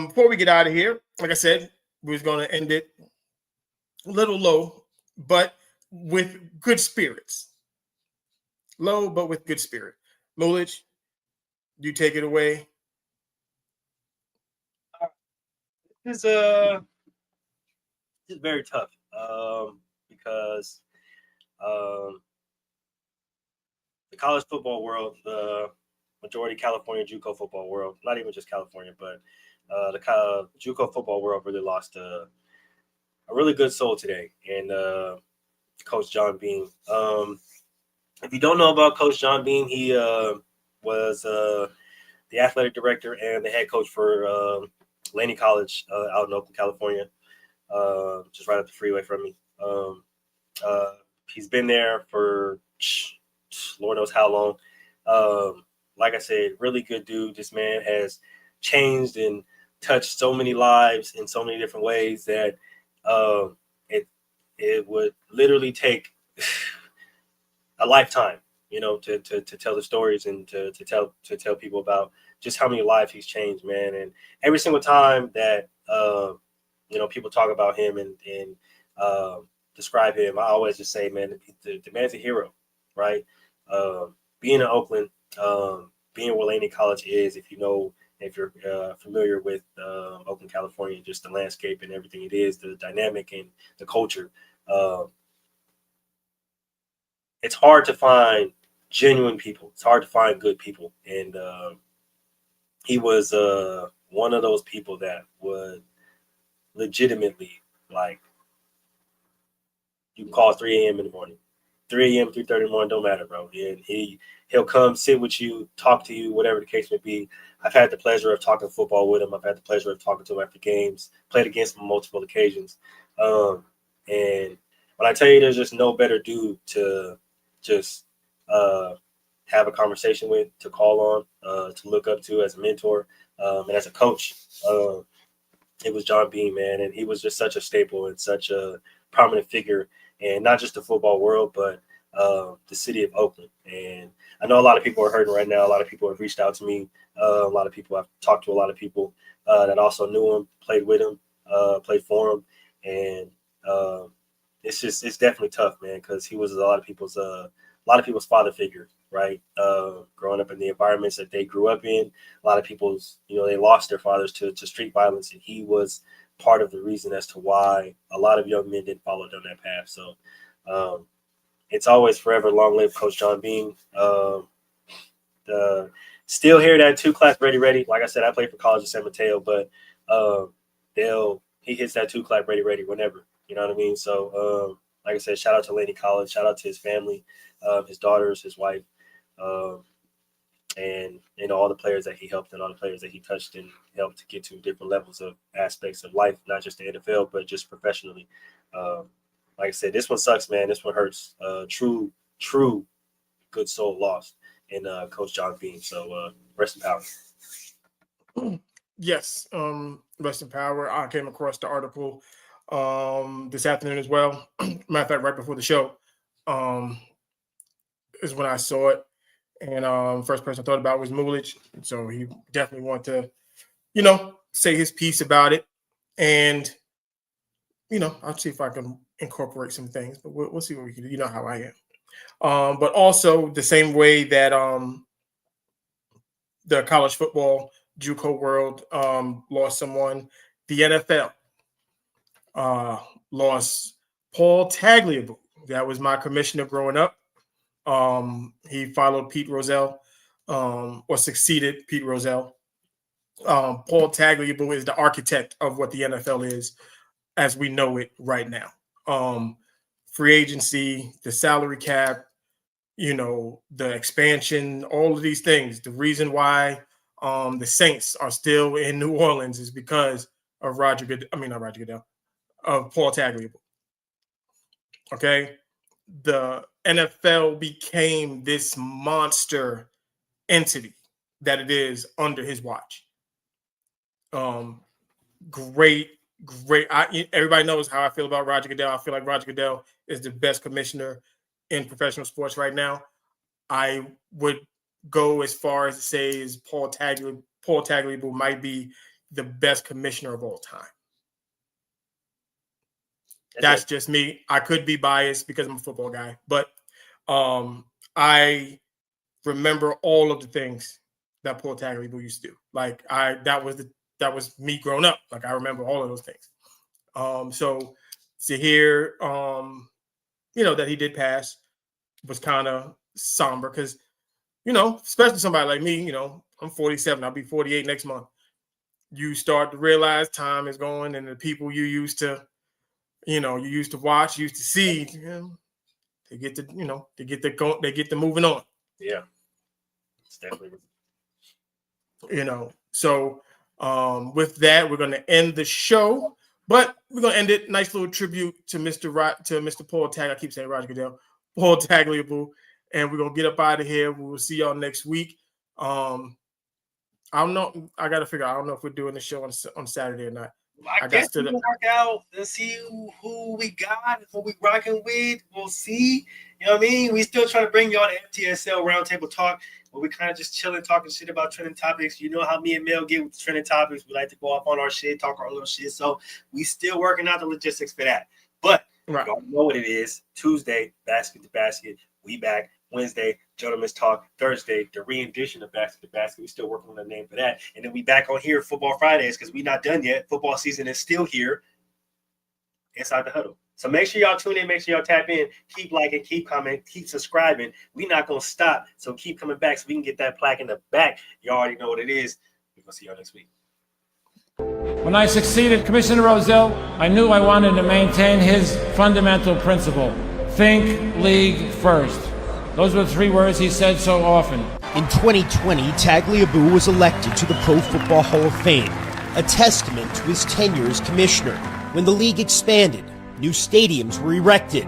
Before we get out of here, like I said, we was gonna end it a little low, but with good spirits. Low, but with good spirit. Lulich, you take it away. This is very tough. Because the college football world, the majority California JUCO football world, not even just California, but the JUCO football world really lost a really good soul today. And Coach John Beam. If you don't know about Coach John Beam, he was the athletic director and the head coach for Laney College out in Oakland, California, just right up the freeway from me. He's been there for Lord knows how long. Like I said, really good dude. This man has changed and touched so many lives in so many different ways that it would literally take a lifetime, to tell the stories and to tell people about just how many lives he's changed, man. And every single time that people talk about him and describe him, I always just say, man, the man's a hero, right? Being in Oakland, being where Laney College is, if you're familiar with Oakland, California, just the landscape and everything it is, the dynamic and the culture, it's hard to find genuine people. It's hard to find good people. And he was one of those people that would legitimately, like, you can call 3 a.m. in the morning. 3 a.m., 3:30 in the morning, don't matter, bro. And he'll come, sit with you, talk to you, whatever the case may be. I've had the pleasure of talking football with him. I've had the pleasure of talking to him after games, played against him on multiple occasions. And when I tell you there's just no better dude to just have a conversation with, to call on, to look up to as a mentor, and as a coach, it was John Beam, man. And he was just such a staple and such a prominent figure, and not just the football world, but the city of Oakland. And I know a lot of people are hurting right now. A lot of people have reached out to me. A lot of people, I've talked to a lot of people that also knew him, played with him, played for him. And it's definitely tough, man, because he was a lot of people's father figure, right? Growing up in the environments that they grew up in, a lot of people's, they lost their fathers to street violence, and he was part of the reason as to why a lot of young men didn't follow down that path. So it's always forever long live Coach John Beam. Still hear that 2-clap ready. Like I said, I played for College of San Mateo, but he hits that 2-clap ready whenever. You know what I mean? So like I said, shout out to Laney College, shout out to his family, his daughters, his wife, and all the players that he helped and all the players that he touched and helped to get to different levels of aspects of life, not just the NFL, but just professionally. Like I said, this one sucks, man. This one hurts. True good soul lost in Coach John Beam. So rest in power. Yes, rest in power. I came across the article this afternoon as well. Matter of fact, right before the show is when I saw it. And first person I thought about was Mulich. So he definitely wanted to, say his piece about it. And, I'll see if I can incorporate some things, but we'll see what we can do. You know how I am. But also the same way that the college football JUCO world lost someone, the NFL lost Paul Tagliabue. That was my commissioner growing up. He followed Pete Rozelle, or succeeded Pete Rozelle. Paul Tagliabue is the architect of what the NFL is as we know it right now. Free agency, the salary cap, the expansion, all of these things. The reason why the Saints are still in New Orleans is because of Paul Tagliabue. Okay? The NFL became this monster entity that it is under his watch. Great. Everybody knows how I feel about Roger Goodell. I feel like Roger Goodell is the best commissioner in professional sports right now. I would go as far as to say is Paul Tagliabue might be the best commissioner of all time. That's just me. I could be biased because I'm a football guy, but I remember all of the things that Paul Tagliabue used to do. Like that was me growing up. Like I remember all of those things. So to hear, that he did pass was kind of somber because, especially somebody like me, I'm 47. I'll be 48 next month. You start to realize time is going, and the people you used to watch, used to see, they get to moving on. Yeah, it's definitely. So with that, we're going to end the show, but we're going to end it. Nice little tribute to Mr. Paul Tagliabue. I keep saying Roger Goodell, Paul Tagliabue, and we're going to get up out of here. We will see y'all next week. I don't know. I got to figure out. I don't know if we're doing the show on Saturday or not. I guess we'll work out and see who we got, who we rocking with. We'll see. You know what I mean? We still trying to bring y'all the FTSL Roundtable Talk, where we kind of just chilling, talking shit about trending topics. You know how me and Mel get with the trending topics. We like to go off on our shit, talk our little shit. So we still working out the logistics for that. But right. Y'all know what it is. Tuesday, Basket to Basket. We back. Wednesday, Gentlemen's Talk. Thursday, the re-edition of Basket to Basket. We still working on a name for that. And then we back on here Football Fridays because we not done yet. Football season is still here. Inside the Huddle. So make sure y'all tune in. Make sure y'all tap in. Keep liking, keep commenting, keep subscribing. We not going to stop. So keep coming back so we can get that plaque in the back. You already know what it is. We're going to see y'all next week. When I succeeded Commissioner Rozelle, I knew I wanted to maintain his fundamental principle. Think league first. Those were the 3 words he said so often. In 2020, Tagliabue was elected to the Pro Football Hall of Fame, a testament to his tenure as commissioner. When the league expanded, new stadiums were erected,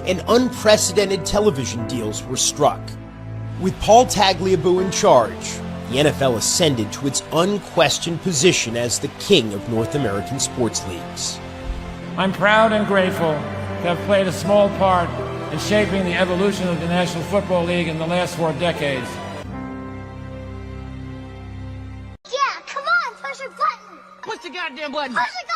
and unprecedented television deals were struck. With Paul Tagliabue in charge, the NFL ascended to its unquestioned position as the king of North American sports leagues. I'm proud and grateful to have played a small part in shaping the evolution of the National Football League in the last 4 decades. Yeah, come on, push your button! Push the goddamn button! Push the